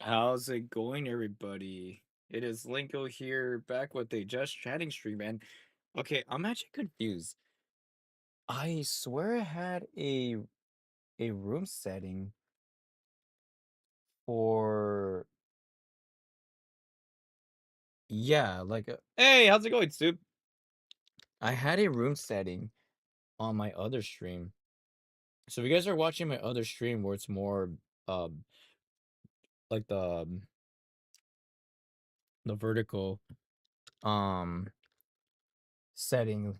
How's it going, everybody? It is Linko here, back with a Just Chatting stream, and okay, I'm actually confused. I swear I had a room setting for hey, how's it going, Soup? I had a room setting on my other stream. So if you guys are watching my other stream where it's more um like the vertical um setting,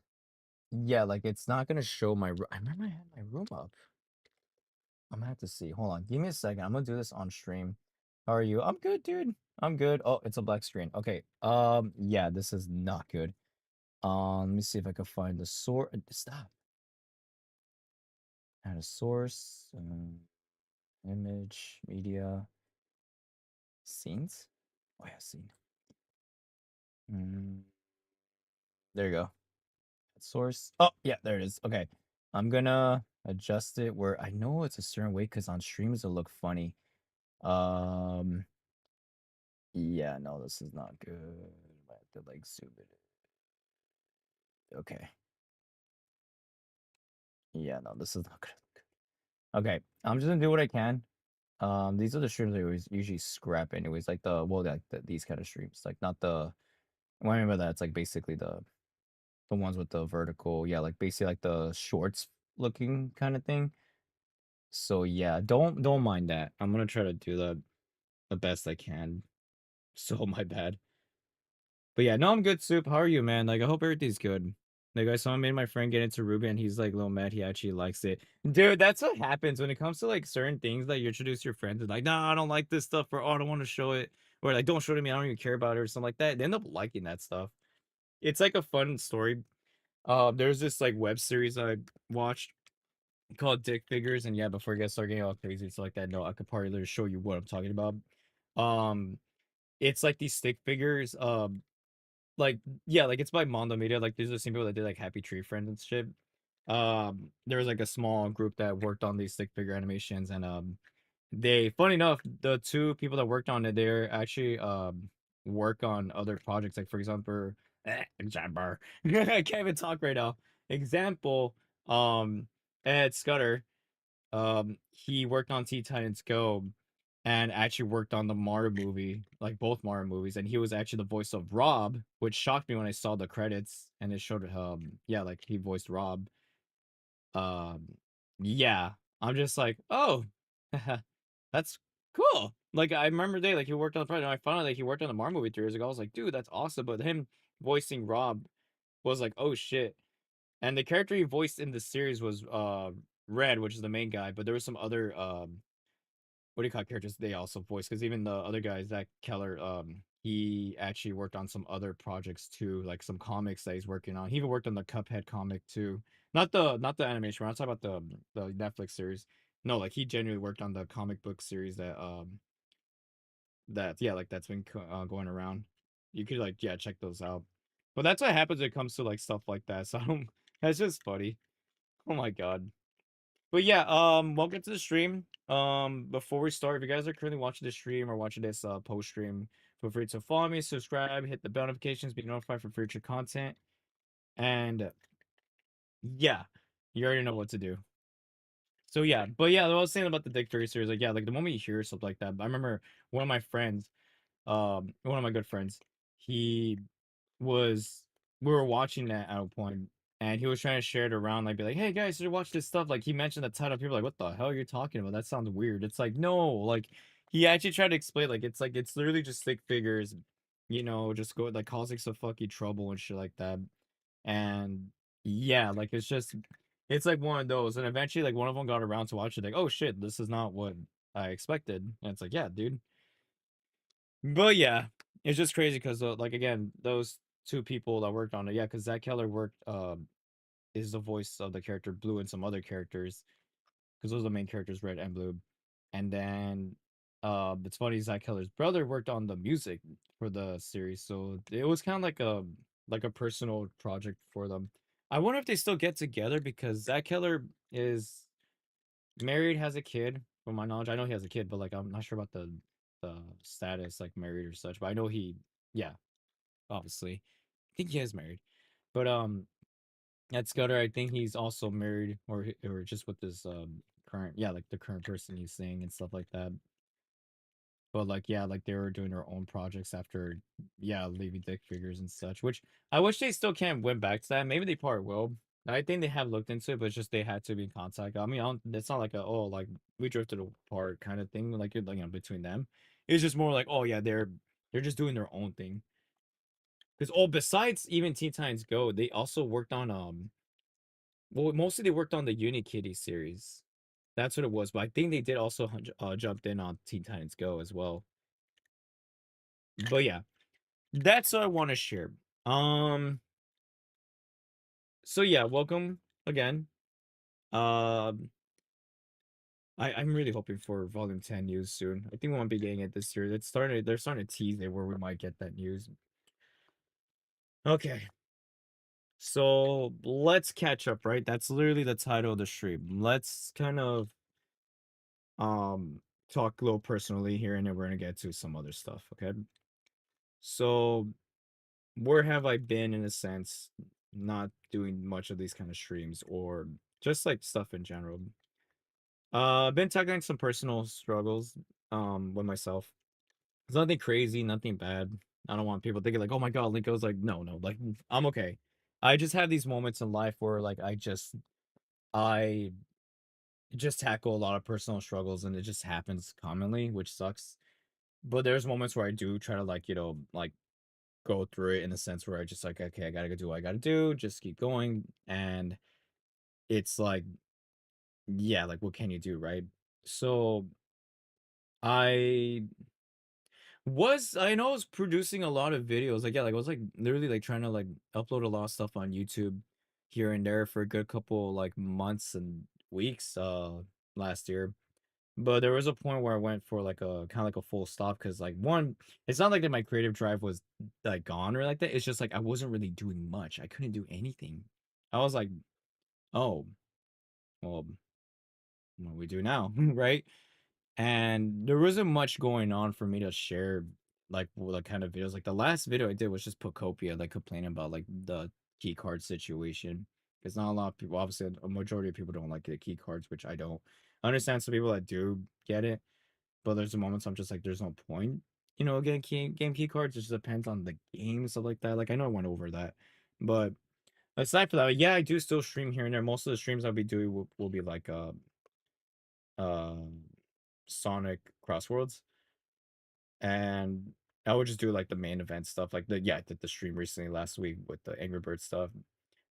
yeah, like it's not gonna show my I remember I had my room up. I'm gonna have to see. Hold on. Give me a second. I'm gonna do this on stream. How are you? I'm good, dude. I'm good. Oh, it's a black screen. Okay. Yeah, this is not good. Let me see if I can find the source. Stop. Add a source. Image, media, scenes. Oh yeah, scene. Mm, there you go. Source. Oh yeah, there it is. Okay. I'm gonna adjust it where I know it's a certain way because on streams it'll look funny. Um. Yeah, no, this is not good. I have to like zoom it. Okay. Yeah, no, this is not good. Okay, I'm just gonna do what I can. These are the streams I always usually scrap anyways, like these kind of streams, like not the. What I mean by that, it's like basically the ones with the vertical, yeah, like basically like the shorts looking kind of thing. So yeah, don't mind that. I'm gonna try to do the best I can. So my bad. But yeah, no, I'm good, Soup. How are you, man? Like, I hope everything's good. Like, I saw made my friend get into Ruby, and he's like a little mad. He actually likes it, dude. That's what happens when it comes to like certain things that you introduce your friends. And like, nah, I don't like this stuff, or oh, I don't want to show it, or like, don't show it to me. I don't even care about it, or something like that. They end up liking that stuff. It's like a fun story. There's this like web series I watched called Dick Figures, and yeah, before I get started getting all crazy, it's like that. No, I could probably literally show you what I'm talking about. Um, it's like these stick figures. Like yeah, like it's by Mondo Media. Like these are the same people that did like Happy Tree Friends and shit. There was like a small group that worked on these stick figure animations, and they funny enough, the two people that worked on it, they're actually work on other projects. Like for example, I can't even talk right now. Example, Ed Scudder. He worked on Teen Titans Go and actually worked on the Mario movie, like both Mario movies, and he was actually the voice of Rob, which shocked me when I saw the credits and it showed yeah, like he voiced Rob. Um yeah. I'm just like, oh, that's cool. Like I remember they like he worked on the project and I found out like he worked on the Mario movie 3 years ago. I was like, dude, that's awesome. But him voicing Rob was like, oh shit. And the character he voiced in the series was Red, which is the main guy, but there was some other what do you call characters they also voice, because even the other guy, Zach Keller, he actually worked on some other projects too, like some comics that he's working on. He even worked on the Cuphead comic too. Not the animation, I'm talking about the Netflix series. No, like he genuinely worked on the comic book series that yeah, like that's been going around. You could like yeah, check those out. But that's what happens when it comes to like stuff like that. So I don't, that's just funny. Oh my god. But yeah, welcome to the stream. Before we start, if you guys are currently watching the stream or watching this post stream, feel free to follow me, subscribe, hit the bell notifications, be notified for future content. And yeah, you already know what to do. So yeah, but yeah, what I was saying about the Dick Tracy series, like yeah, like the moment you hear something like that, I remember one of my friends, one of my good friends, he was we were watching that at a point, and he was trying to share it around, like be like, "Hey guys, you should watch this stuff." Like he mentioned the title, people were like, "What the hell are you talking about? That sounds weird." It's like no, like he actually tried to explain, like it's literally just stick figures, just go like causing some fucking trouble and shit like that, and yeah, like it's like one of those, and eventually like one of them got around to watch it, like, "Oh shit, this is not what I expected," and it's like, yeah, dude. But yeah, it's just crazy because like again, those two people that worked on it, yeah, because Zach Keller worked is the voice of the character Blue and some other characters because those are the main characters, Red and Blue. And then it's funny, Zach Keller's brother worked on the music for the series, so it was kind of like a personal project for them. I wonder if they still get together because Zach Keller is married, has a kid. From my knowledge, I know he has a kid, but like I'm not sure about the the status, like married or such. But I know he, yeah, obviously, I think he is married. But at Scudder, I think he's also married, or just with his current, yeah, like the current person he's seeing and stuff like that. But like, yeah, like they were doing their own projects after, yeah, leaving Dick Figures and such. Which I wish they still can't went back to that. Maybe they probably will. I think they have looked into it, but it's just they had to be in contact. I mean, it's not like a oh like we drifted apart kind of thing. Like you're like between them. It's just more like oh yeah they're just doing their own thing. Because oh besides even Teen Titans Go, they also worked on well mostly they worked on the Unikitty series. That's what it was. But I think they did also jumped in on Teen Titans Go as well. But yeah, that's what I want to share. Um, so yeah, welcome again. Um, I'm really hoping for Volume 10 news soon. I think we won't be getting it this year. They're starting to tease it where we might get that news. Okay, so let's catch up, right? That's literally the title of the stream. Let's kind of um talk a little personally here, and then we're gonna get to some other stuff. Okay, so where have I been in a sense, not doing much of these kind of streams or just like stuff in general? I've been tackling some personal struggles with myself. It's nothing crazy, nothing bad. I don't want people thinking like, oh my god, Linko's like, no, no, like I'm okay. I just have these moments in life where like I just tackle a lot of personal struggles and it just happens commonly, which sucks. But there's moments where I do try to like, like go through it in a sense where I just like, okay, I gotta go do what I gotta do, just keep going. And it's like, yeah, like what can you do, right? So I I know I was producing a lot of videos. Like, yeah, like I was like literally like trying to like upload a lot of stuff on YouTube here and there for a good couple like months and weeks last year. But there was a point where I went for like a kind of like a full stop because like one, it's not like that my creative drive was like gone or like that. It's just like I wasn't really doing much. I couldn't do anything. I was like, oh, well, what do we do now? Right? And there wasn't much going on for me to share like kind of videos. Like the last video I did was just Pocopia, like complaining about like the key card situation. Because not a lot of people, obviously a majority of people don't like the key cards, which I don't. I understand some people that do get it, but there's moments I'm just like, there's no point, getting game key cards. It just depends on the game, stuff like that. Like I know I went over that, but aside from that, yeah, I do still stream here and there. Most of the streams I'll be doing will be like um Sonic Crossworlds, and I would just do like the main event stuff, like I did the stream recently last week with the Angry Bird stuff.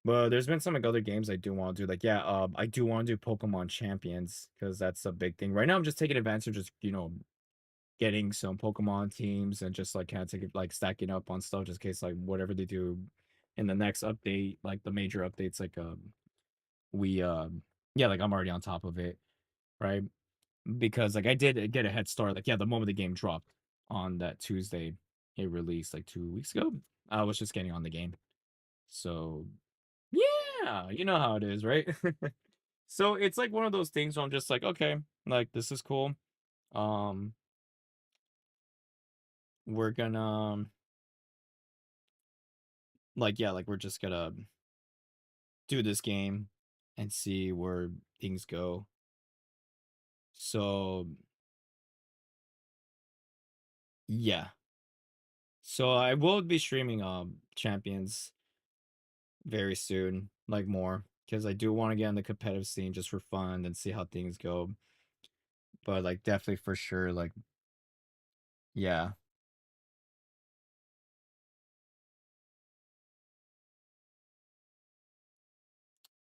But there's been some like other games I do want to do, like I do want to do Pokemon Champions because that's a big thing right now. I'm just taking advantage of just getting some Pokemon teams and just like kind of taking like stacking up on stuff just in case like whatever they do in the next update, like the major updates, like we yeah, like I'm already on top of it, right? Because like I did get a head start. Like, yeah, the moment the game dropped on that Tuesday, it released like 2 weeks ago. I was just getting on the game. So yeah, you know how it is, right? So it's like one of those things where I'm just like, okay, like this is cool. Um, we're gonna like yeah, like we're just gonna do this game and see where things go. So yeah. So I will be streaming Champions very soon, like more, because I do want to get on the competitive scene just for fun and see how things go. But like definitely for sure, like yeah.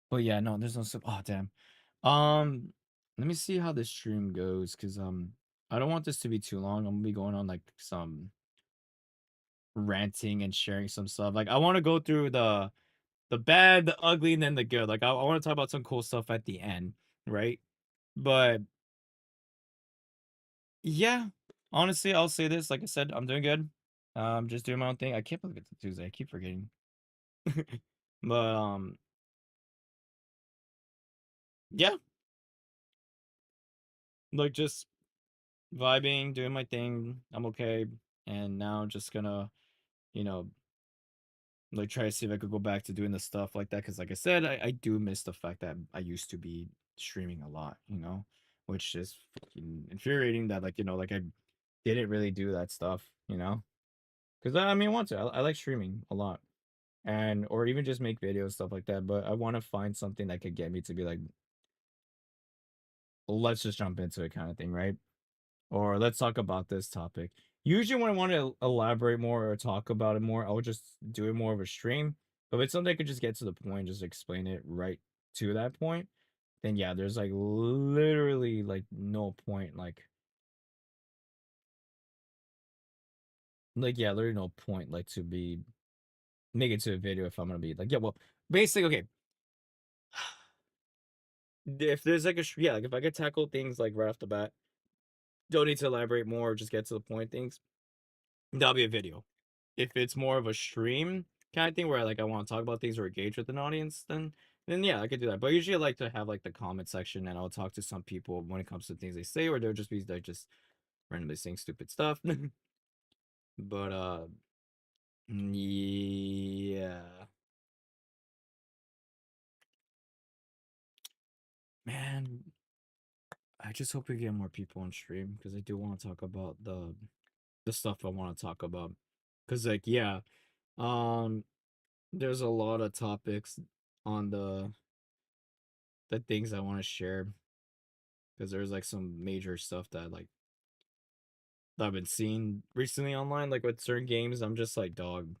But yeah, no, there's no oh damn. Um, let me see how this stream goes, because I don't want this to be too long. I'm gonna be going on like some ranting and sharing some stuff. Like I want to go through the bad, the ugly, and then the good. Like I want to talk about some cool stuff at the end, right? But yeah, honestly, I'll say this. Like I said, I'm doing good. Just doing my own thing. I can't believe it's a Tuesday. I keep forgetting. But yeah, like just vibing, doing my thing. I'm okay. And now I'm just gonna, you know, like try to see if I could go back to doing the stuff like that. Cause like I said, I do miss the fact that I used to be streaming a lot, which is fucking infuriating that like I didn't really do that stuff. Cause I mean, once I like streaming a lot and or even just make videos, stuff like that. But I want to find something that could get me to be like, let's just jump into it kind of thing, right? Or let's talk about this topic. Usually, when I want to elaborate more or talk about it more, I'll just do it more of a stream. But if it's something I could just get to the point, just explain it right to that point, then yeah, there's like literally like no point. Like yeah, literally no point like to be make it to a video if I'm gonna be like yeah, well, basically okay. If there's like yeah, like if I could tackle things like right off the bat, don't need to elaborate more, just get to the point things, that'll be a video. If it's more of a stream kind of thing where I want to talk about things or engage with an audience, then yeah, I could do that. But usually I like to have like the comment section and I'll talk to some people when it comes to things they say, or they'll just be like just randomly saying stupid stuff. But yeah. Man, I just hope we get more people on stream because I do want to talk about the stuff I want to talk about. Cause like yeah, um there's a lot of topics on the things I want to share because there's like some major stuff that I've been seeing recently online, like with certain games. I'm just like dog.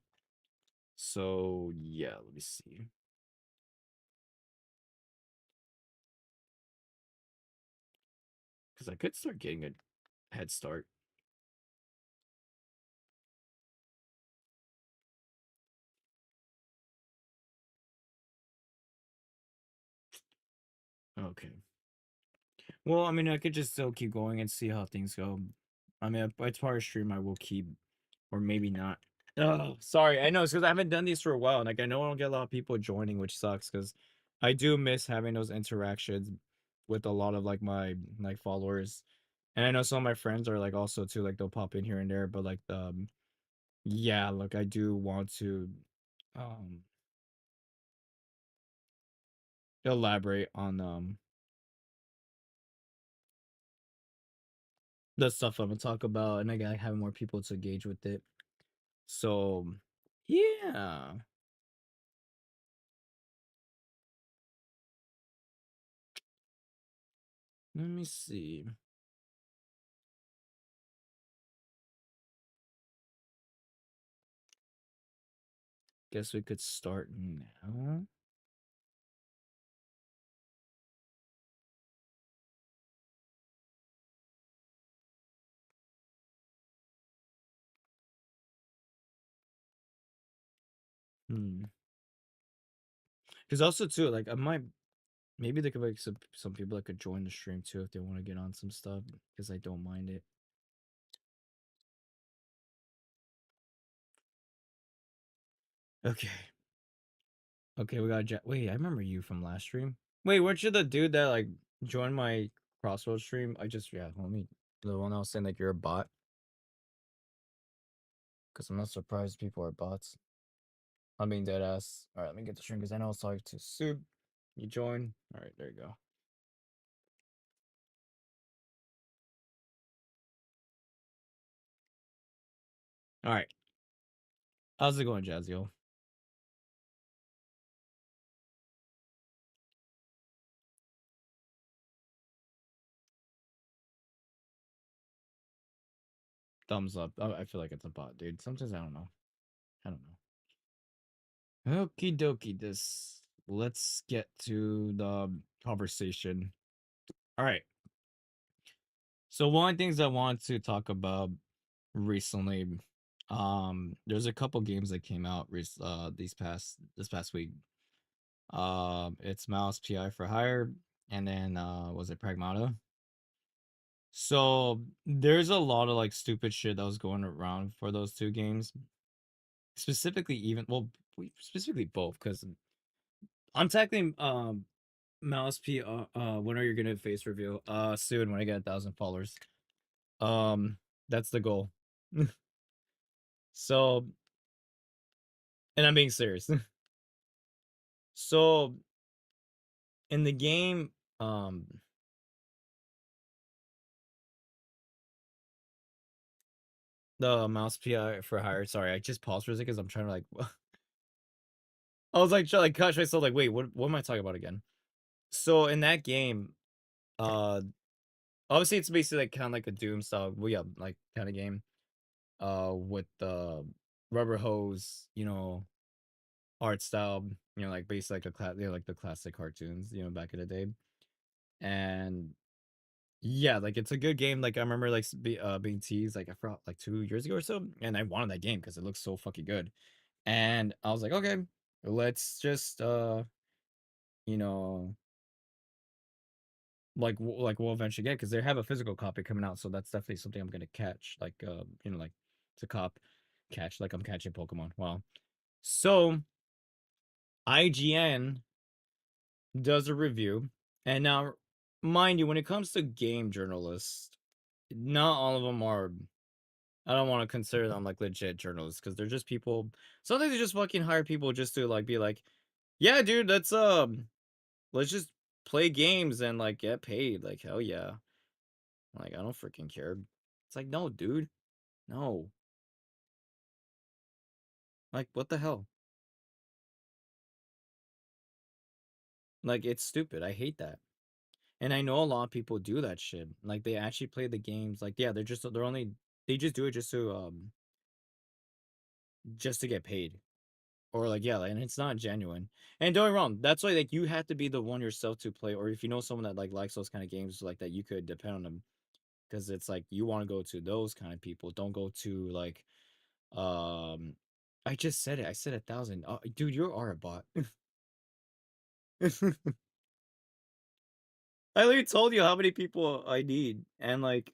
So yeah, let me see. Because I could start getting a head start. Okay. Well, I mean, I could just still keep going and see how things go. I mean, as far as stream, I will keep, or maybe not. Oh, sorry. I know it's because I haven't done these for a while. And like, I know I don't get a lot of people joining, which sucks because I do miss having those interactions with a lot of like my like followers. And I know some of my friends are like also too, like they'll pop in here and there, but like yeah, look, I do want to um elaborate on the stuff I'm gonna talk about and I gotta have more people to engage with it. So yeah. Let me see. Guess we could start now. Hmm. Because also too, like I might maybe there could be like some people that could join the stream too if they want to get on some stuff because I don't mind it. Okay. Okay, we got wait, I remember you from last stream. Wait, weren't you the dude that like joined my Crossroads stream? I just yeah, let me the one I was saying like you're a bot. Because I'm not surprised people are bots. I'm being dead ass. Alright, let me get the stream because I know I was talking to Soup. You join. Alright, there you go. Alright. How's it going, Jazio? Thumbs up. Oh, I feel like it's a bot, dude. Sometimes I don't know. I don't know. Okie dokie, this let's get to the conversation. Alright. So one of the things I want to talk about recently, there's a couple games that came out this past week. It's Mouse PI for Hire, and then was it Pragmata? So there's a lot of like stupid shit that was going around for those two games. Specifically, even well, specifically both, because I'm tackling Mouse P when are you gonna face reveal soon when I get 1,000 followers. Um, that's the goal. So, and I'm being serious. So in the game, um, the mouse PI for hire. Sorry, I just paused for a second because I'm trying to like. I was like, trying to like catch myself. Like, wait, what am I talking about again? So in that game, uh, obviously it's basically like kind of like a Doom style, well, yeah, like kind of game. With the rubber hose, art style, like basically like like the classic cartoons, back in the day. And yeah, like it's a good game. Like I remember like being teased like I forgot like 2 years ago or so, and I wanted that game because it looks so fucking good. And I was like, okay, let's just you know, like we'll eventually get because they have a physical copy coming out, so that's definitely something I'm gonna catch. Like like to catch like I'm catching Pokemon. Wow. So IGN does a review, and now mind you, when it comes to game journalists, not all of them are. I don't want to consider them like legit journalists because they're just people. Sometimes they just fucking hire people just to like be like, yeah, dude, let's just play games and like get paid. Like hell yeah. Like I don't freaking care. It's like no, dude, no. Like what the hell? Like it's stupid. I hate that. And I know a lot of people do that shit. Like they actually play the games. Like yeah, they just do it just to get paid. Or like yeah, like, and it's not genuine. And don't get me wrong, that's why like you have to be the one yourself to play, or if you know someone that like likes those kind of games like that, you could depend on them because it's like you want to go to those kind of people. Don't go to like um I just said it. I said 1,000. Oh, dude, you are a bot. I literally told you how many people I need, and like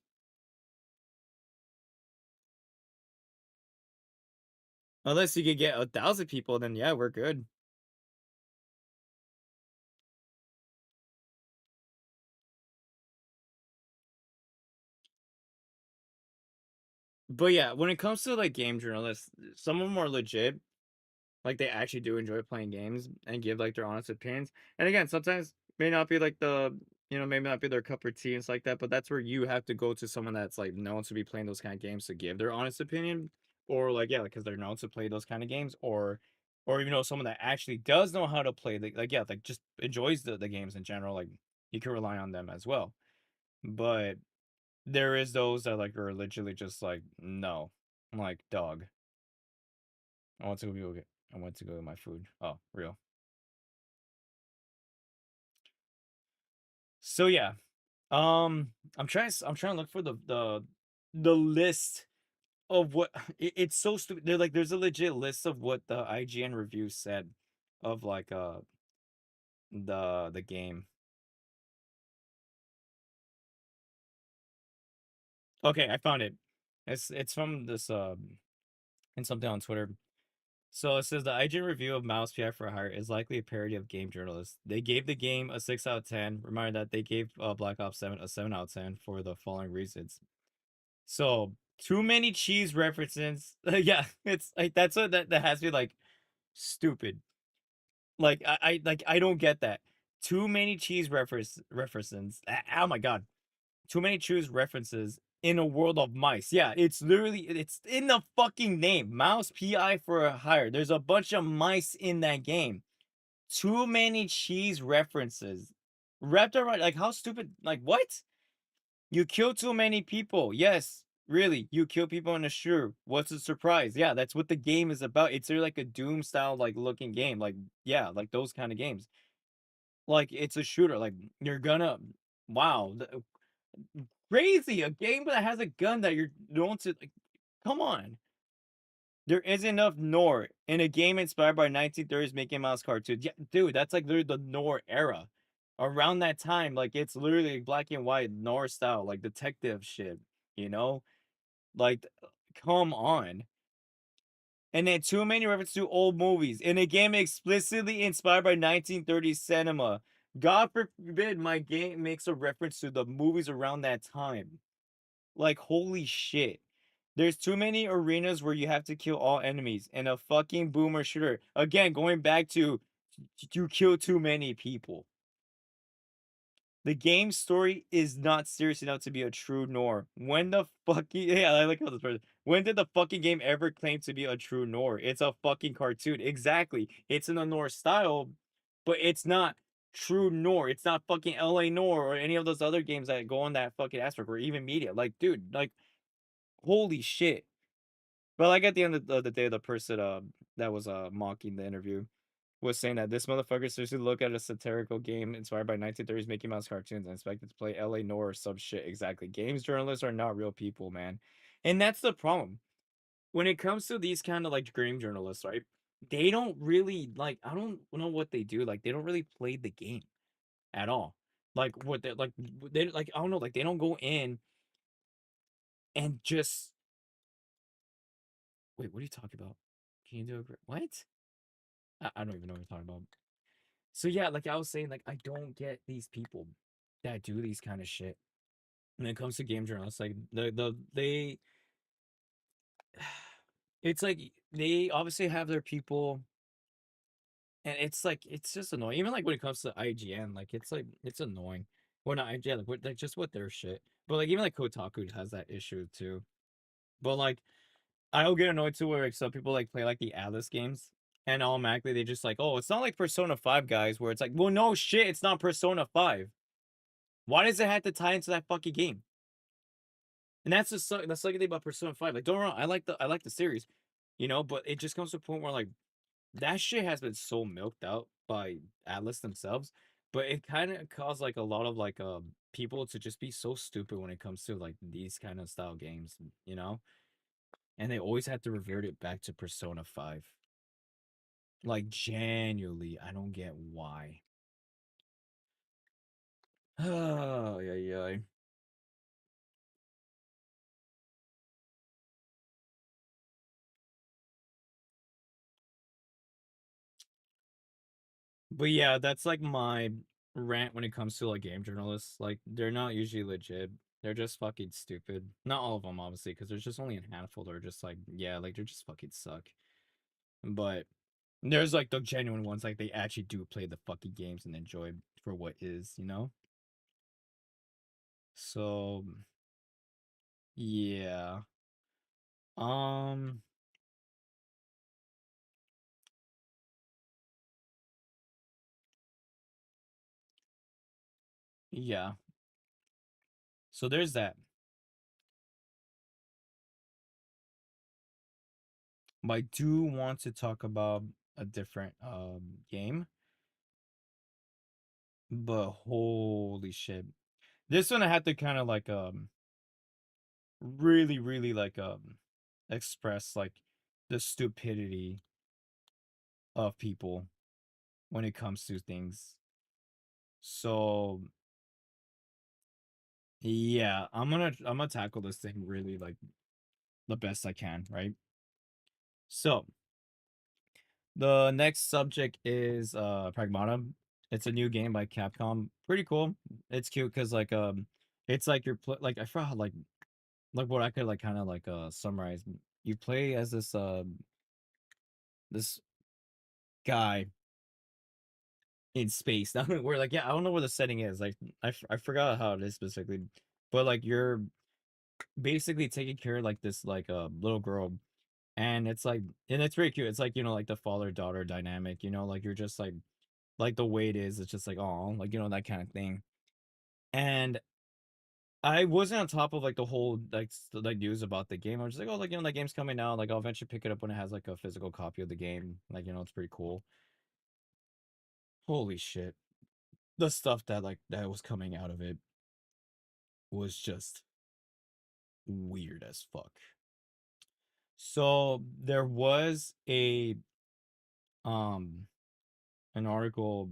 unless you could get 1,000 people, then yeah, we're good. But yeah, when it comes to like game journalists, some of them are legit. Like they actually do enjoy playing games and give like their honest opinions. And again, sometimes may not be like maybe not be their cup of tea and stuff like that, but that's where you have to go to someone that's like known to be playing those kind of games to give their honest opinion. Or like yeah, because they're known to play those kind of games, or someone that actually does know how to play like yeah, like just enjoys the games in general, like you can rely on them as well. But there is those that like are literally just like, no. I'm like, dog. I want to go get I want to go get my food. Oh, real. So yeah, I'm trying to look for the list of what it's so stupid. There's a legit list of what the IGN review said of like the game. Okay, I found it. It's from this and something on Twitter. So it says the IGN review of Mouse PI for Hire is likely a parody of game journalists. They gave the game a 6 out of 10. Reminder that they gave Black Ops 7 a 7 out of 10 for the following reasons. So too many cheese references. Yeah, it's like that's what that has me like stupid. Like I don't get that. Too many cheese references. Oh my god. Too many cheese references in a world of mice. Yeah, it's in the fucking name. Mouse PI for a hire. There's a bunch of mice in that game. Too many cheese references. Wrapped around like how stupid like what? You kill too many people. Yes, really. You kill people in a shooter. What's the surprise? Yeah, that's what the game is about. It's like a Doom style like looking game. Like yeah, like those kind of games. Like it's a shooter. Like you're gonna wow, crazy. A game that has a gun that you're going to like come on. There isn't enough Nor in a game inspired by 1930s Mickey Mouse cartoons. Yeah, dude, that's like literally the Nor era. Around that time, like it's literally black and white Nor style, like detective shit, you know? Like, come on. And then too many references to old movies in a game explicitly inspired by 1930s cinema. God forbid my game makes a reference to the movies around that time. Like, holy shit. There's too many arenas where you have to kill all enemies in a fucking boomer shooter. Again, going back to you kill too many people. The game's story is not serious enough to be a true Nor. When the fucking yeah, I like how this person. When did the fucking game ever claim to be a true Nor? It's a fucking cartoon. Exactly. It's in a Nor style, but it's not true Nor. It's not fucking LA Nor or any of those other games that go on that fucking aspect or even media. Like, dude, like, holy shit. But like at the end of the day, the person that was mocking the interview was saying that this motherfucker seriously look at a satirical game inspired by 1930s Mickey Mouse cartoons and expected to play LA Noir or some shit. Exactly. Games journalists are not real people, man. And that's the problem. When it comes to these kind of like game journalists, right? They don't really like I don't know what they do. Like they don't really play the game at all. Like what they like I don't know, like they don't go in and just wait, what are you talking about? Can you do a what? I don't even know what you're talking about. So yeah, like I was saying, like I don't get these people that do these kind of shit when it comes to game journalists. Like they, it's like they obviously have their people, and it's like it's just annoying. Even like when it comes to IGN, like it's annoying. Well, not IGN, like just with their shit. But like even like Kotaku has that issue too. But like I'll get annoyed too where like some people like play like the Atlas games. And automatically they just like, oh, it's not like Persona 5 guys where it's like, well, no shit, it's not Persona 5. Why does it have to tie into that fucking game? And that's that's like the thing about Persona 5. Like, don't get me wrong, I like the series, you know, but it just comes to a point where like that shit has been so milked out by Atlas themselves. But it kind of caused like a lot of like people to just be so stupid when it comes to like these kind of style games, you know? And they always have to revert it back to Persona 5. Like genuinely, I don't get why. Oh, yeah, yeah. But yeah, that's like my rant when it comes to like game journalists. Like they're not usually legit. They're just fucking stupid. Not all of them, obviously, because there's just only a handful that are just like, yeah, like they're just fucking suck. But there's like the genuine ones, like they actually do play the fucking games and enjoy for what is, you know? So yeah. Um yeah. So there's that. But I do want to talk about a different game. But holy shit. This one I had to kind of like really really like express like the stupidity of people when it comes to things. So yeah, I'm gonna tackle this thing really like the best I can, right? So the next subject is Pragmata. It's a new game by Capcom. Pretty cool. It's cute because like it's like like I forgot how, like what I could like kind of like summarize. You play as this guy in space. Now we're like, yeah, I don't know where the setting is. Like, I forgot how it is specifically, but like you're basically taking care of like this like little girl, and it's like, and it's very cute. It's like like the father daughter dynamic. Like you're just like the way it is. It's just like oh, like that kind of thing. And I wasn't on top of like the whole like news about the game. I was just like, oh, like that game's coming out. Like I'll eventually pick it up when it has like a physical copy of the game. Like it's pretty cool. Holy shit. The stuff that that was coming out of it was just weird as fuck. So there was a um an article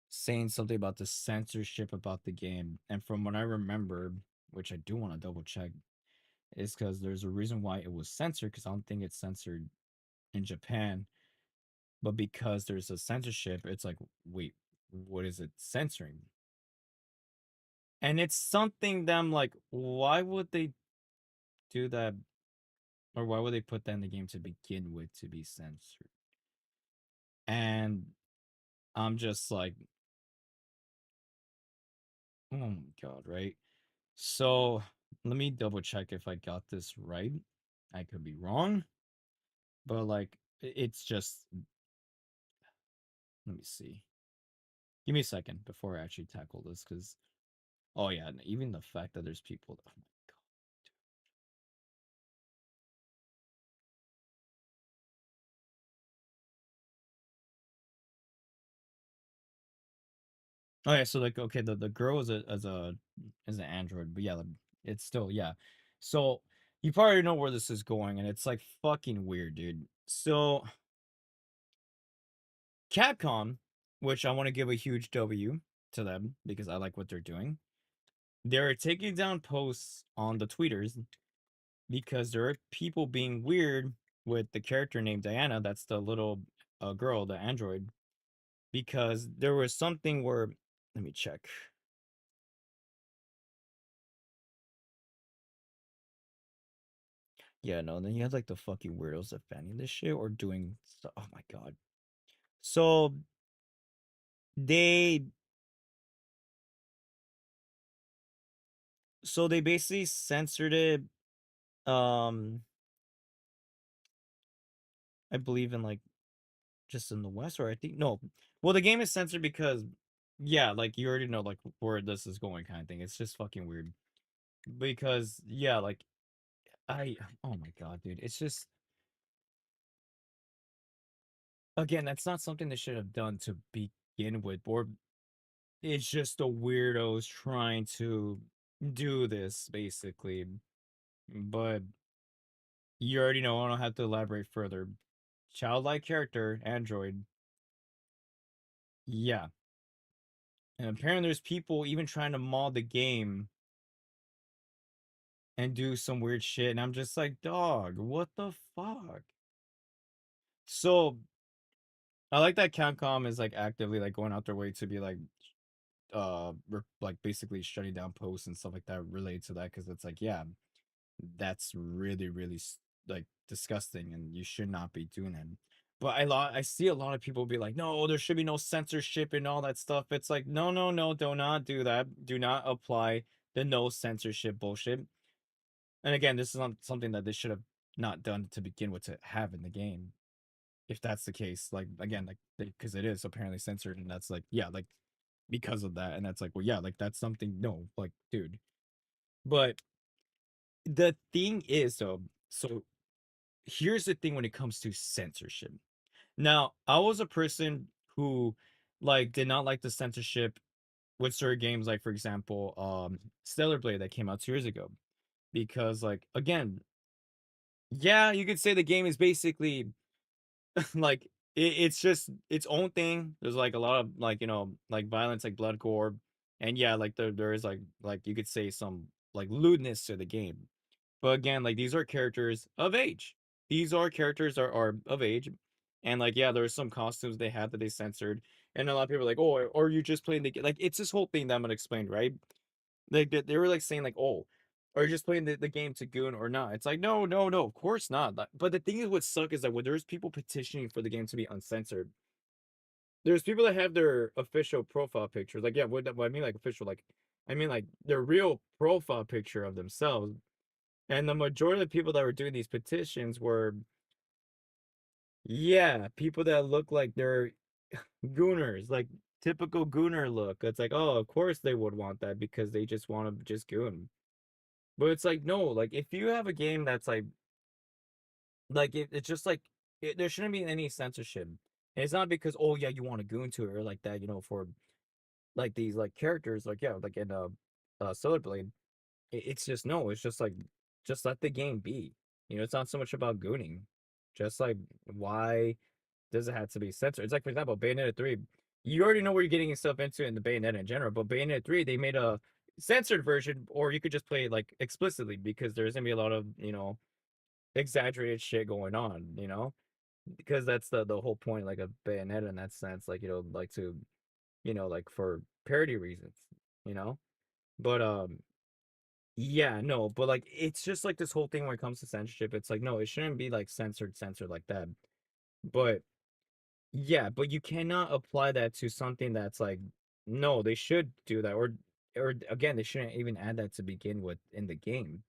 saying something about the censorship about the game, and from what I remember, which I do want to double check, is because there's a reason why it was censored. Because I don't think it's censored in Japan, but because there's a censorship, it's like, wait, what is it censoring? And it's something that I'm like, why would they do that, or why would they put that in the game to begin with to be censored? And I'm just like, oh my god, right? So let me double check if I got this right. I could be wrong, but like it's just, let me see. Give me a second before I actually tackle this, because oh yeah, and even the fact that there's people. Oh my god. Oh yeah, so like okay, the girl is is an android, but yeah, it's still yeah. So you probably know where this is going, and it's like fucking weird, dude. So Capcom, which I want to give a huge W to them because I like what they're doing. They're taking down posts on the tweeters because there are people being weird with the character named Diana. That's the little girl, the android. Because there was something where, let me check. Yeah, no, then you have like the fucking weirdos that fanning this shit or doing. Oh my god. So they, they basically censored it. Um, I believe in like just in the West, or I think no. Well, the game is censored because, yeah, like you already know like where this is going, kind of thing. It's just fucking weird because yeah, like I. Oh my god, dude, it's just again, that's not something they should have done to begin with, or it's just the weirdos trying to do this basically. But you already know, I don't have to elaborate further. Childlike character, android. Yeah. And apparently there's people even trying to mod the game and do some weird shit. And I'm just like, dog, what the fuck? So I like that Capcom is like actively like going out their way to be like like basically shutting down posts and stuff like that related to that, because it's like, yeah, that's really really like disgusting and you should not be doing it. But I see a lot of people be like, no, there should be no censorship and all that stuff. It's like, no, no, no, do not do that. Do not apply the no censorship bullshit. And again, this is not something that they should have not done to begin with to have in the game. If that's the case, like again, like because it is apparently censored, and that's like, yeah, like because of that, and that's like, well, yeah, like that's something. No, like, dude. But the thing is, though, so here's the thing when it comes to censorship. Now, I was a person who like did not like the censorship with certain games, like for example, Stellar Blade that came out 2 years ago. Because like again, yeah, you could say the game is basically like it's just its own thing. There's like a lot of like, like violence, like blood gore, and yeah, like there is like you could say some like lewdness to the game. But again, like these are characters of age. These are characters are of age. And like, yeah, there's some costumes they had that they censored. And a lot of people are like, oh, or you just playing the game. Like, it's this whole thing that I'm gonna explain, right? Like they were like saying, like, oh, are you just playing the game to goon or not? It's like, no, no, no, of course not. But the thing is, what suck is that when there's people petitioning for the game to be uncensored, there's people that have their official profile pictures. Like, yeah, what I mean, like official, like I mean like their real profile picture of themselves. And the majority of the people that were doing these petitions were, yeah, people that look like they're gooners, like typical gooner look. It's like, oh, of course they would want that because they just want to just goon. But it's like, no, like if you have a game that's like it's just like there shouldn't be any censorship. And it's not because, oh yeah, you want to goon to it or like that, for like these like characters, like yeah, like in Solar Blade. It's just no, it's just like just let the game be. It's not so much about gooning. Just like why does it have to be censored? It's like for example, Bayonetta 3. You already know what you're getting yourself into in the Bayonetta in general, but Bayonetta 3, they made a censored version, or you could just play it like explicitly because there's gonna be a lot of, exaggerated shit going on, because that's the whole point, like a Bayonetta in that sense, like like to, like for parody reasons, you know. But yeah, no, but like it's just like this whole thing when it comes to censorship. It's like no, it shouldn't be like censored like that. But yeah, but you cannot apply that to something that's like no, they should do that or again, they shouldn't even add that to begin with in the game.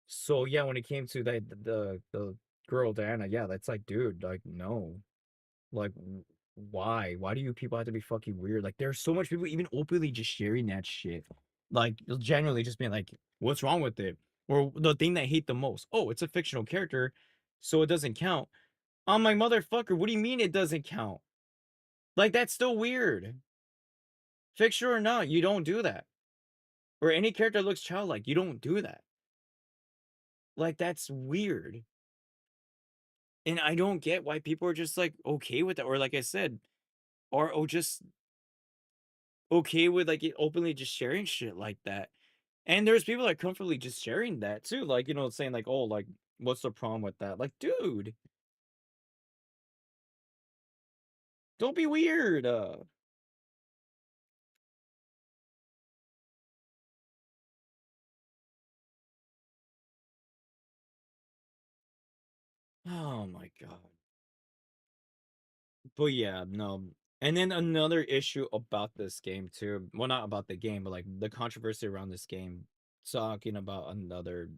So yeah, when it came to that the girl Diana, yeah, that's like dude, like no. Like why? Why do you people have to be fucking weird? Like there's so much people even openly just sharing that shit. Like generally just being like, what's wrong with it? Or the thing that I hate the most. Oh, it's a fictional character, so it doesn't count. I'm like, motherfucker, what do you mean it doesn't count? Like that's still weird. Fictional or not, you don't do that. Or any character that looks childlike, you don't do that. Like that's weird. And I don't get why people are just like okay with that. Or like I said, or just okay with like it openly just sharing shit like that. And there's people that are comfortably just sharing that too. Like, saying like, oh, like, what's the problem with that? Like, dude, don't be weird. Oh my God. But yeah, no. And then another issue about this game too. Well, not about the game, but like the controversy around this game. Talking about another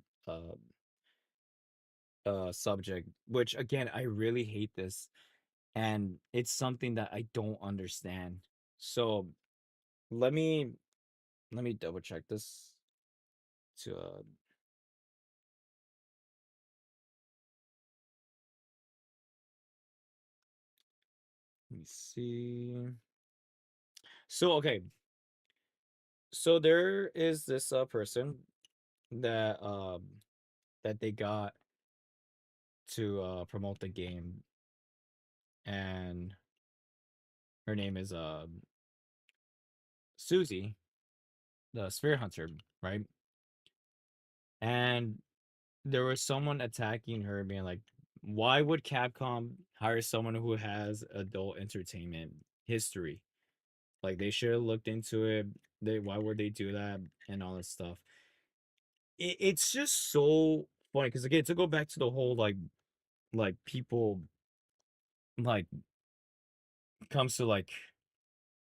uh subject, which again, I really hate this. And it's something that I don't understand. So let me double check this to let me see. So okay, so there is this person that that they got to promote the game, and her name is Susie, the Sphere Hunter, right? And there was someone attacking her, being like, "Why would Capcom hire someone who has adult entertainment history? Like they should have looked into it. Why would they do that and all this stuff?" It's just so funny because again, to go back to the whole like people like comes to like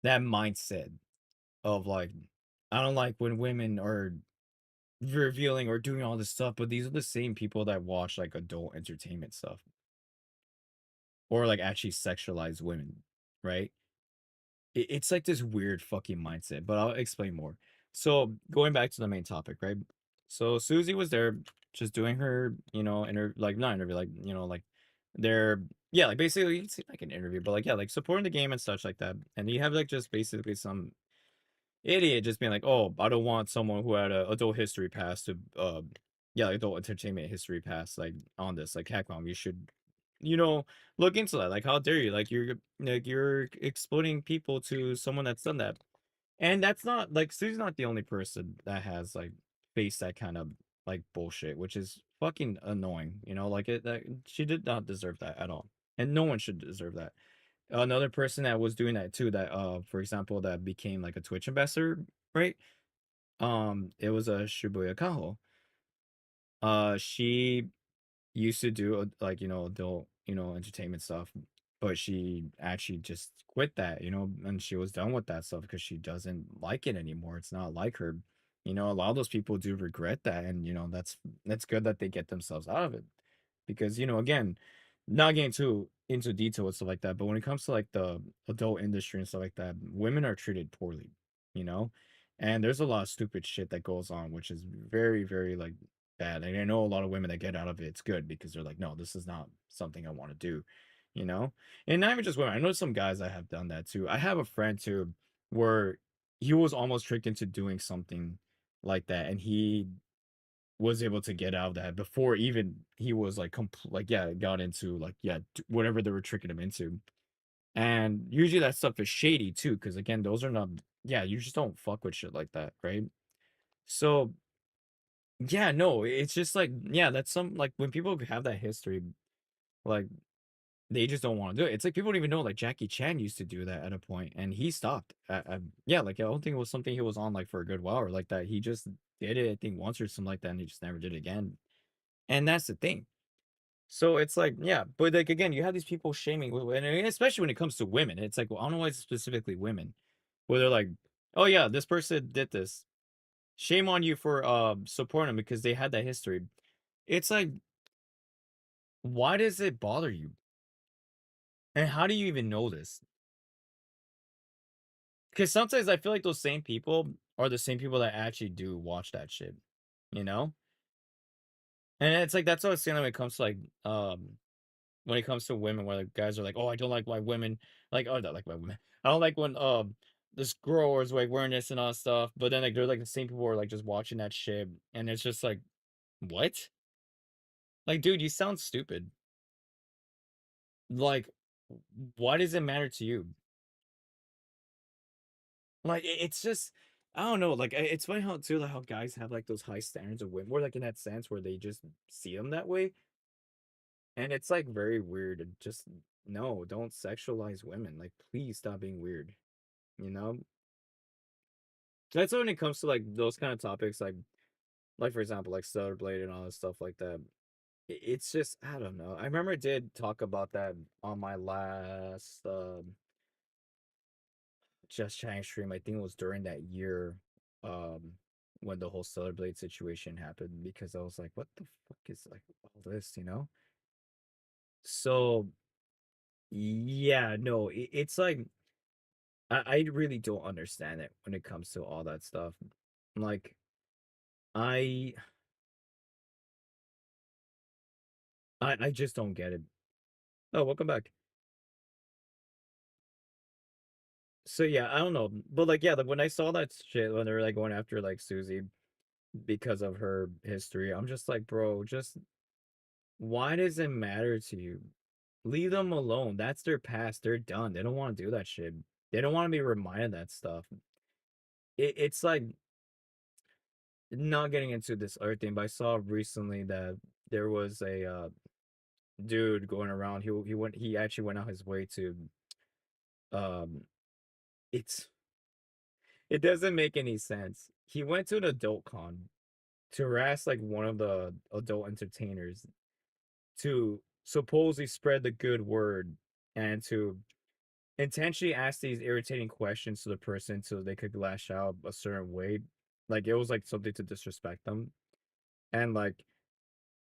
that mindset of like I don't like when women are revealing or doing all this stuff, but these are the same people that watch like adult entertainment stuff or like actually sexualize women, right? It's like this weird fucking mindset, but I'll explain more. So going back to the main topic, right? So Susie was there just doing her, like not interview, like, like they're yeah, like basically it's like an interview, but like yeah, like supporting the game and such like that. And you have like just basically some idiot just being like, oh, I don't want someone who had a adult history pass to yeah, like adult entertainment history pass like on this. Like Capcom, you should you know look into that. Like how dare you? You're exploiting people to someone that's done that. And that's not like Susie's not the only person that has like faced that kind of like bullshit, which is fucking annoying. Like it that she did not deserve that at all. And no one should deserve that. Another person that was doing that too, that for example, that became like a Twitch ambassador, right? It was a Shibuya Kaho. She used to do like adult entertainment stuff, but she actually just quit that, and she was done with that stuff because she doesn't like it anymore. It's not like her. A lot of those people do regret that, and that's good that they get themselves out of it, because again, not getting too into detail and stuff like that, but when it comes to like the adult industry and stuff like that, women are treated poorly, you know and there's a lot of stupid shit that goes on, which is very very like bad. And I know a lot of women that get out of it, it's good because they're like, no, this is not something I want to do, you know? And not even just women. I know some guys that have done that too. I have a friend too where he was almost tricked into doing something like that, and he was able to get out of that before even he was like like yeah, got into like yeah, whatever they were tricking him into. And usually that stuff is shady too, because again, those are not yeah, you just don't fuck with shit like that, right? So yeah, no, it's just like, yeah, that's some like when people have that history, like They just don't want to do it. It's like people don't even know. Like Jackie Chan used to do that at a point, and he stopped. Yeah, like I don't think it was something he was on like for a good while or like that. He just did it, I think, once or something like that, and he just never did it again. And that's the thing. So it's like, yeah, but like again, you have these people shaming, and especially when it comes to women. It's like, well, I don't know why it's specifically women, where they're like, oh yeah, this person did this. Shame on you for supporting them because they had that history. It's like, why does it bother you? And how do you even know this? Because sometimes I feel like those same people are the same people that actually do watch that shit, you know? And it's like that's what I was saying when it comes to like when it comes to women, where like guys are like, oh, I don't like why women like, oh, I don't like why women. I don't like when this girl is like wearing this and all stuff, but then like they're like the same people who are like just watching that shit, and it's just like, what? Like, dude, you sound stupid. Like, why does it matter to you? Like, it's just, I don't know. Like, it's funny how too, like how guys have like those high standards of women, more like in that sense where they just see them that way, and it's like very weird. And just no, don't sexualize women. Like, please stop being weird. You know, that's when it comes to like those kind of topics, like for example, like Stellar Blade and all that stuff like that. It's just I don't know. I remember I did talk about that on my last Just Chatting stream. I think it was during that year, um, when the whole Stellar Blade situation happened, because I was like, what the fuck is like all this, you know? So yeah, no, it's like I really don't understand it when it comes to all that stuff. Like I I just don't get it. Oh, welcome back. So yeah, I don't know, but like yeah, like when I saw that shit when they were like going after like Susie because of her history, I'm just like, bro, just why does it matter to you? Leave them alone. That's their past. They're done. They don't want to do that shit. They don't want to be reminded of that stuff. It's like not getting into this other thing, but I saw recently that there was a dude going around. He actually went out his way to um it's it doesn't make any sense. He went to an adult con to harass like one of the adult entertainers to supposedly spread the good word and to intentionally ask these irritating questions to the person so they could lash out a certain way. Like it was like something to disrespect them. And like,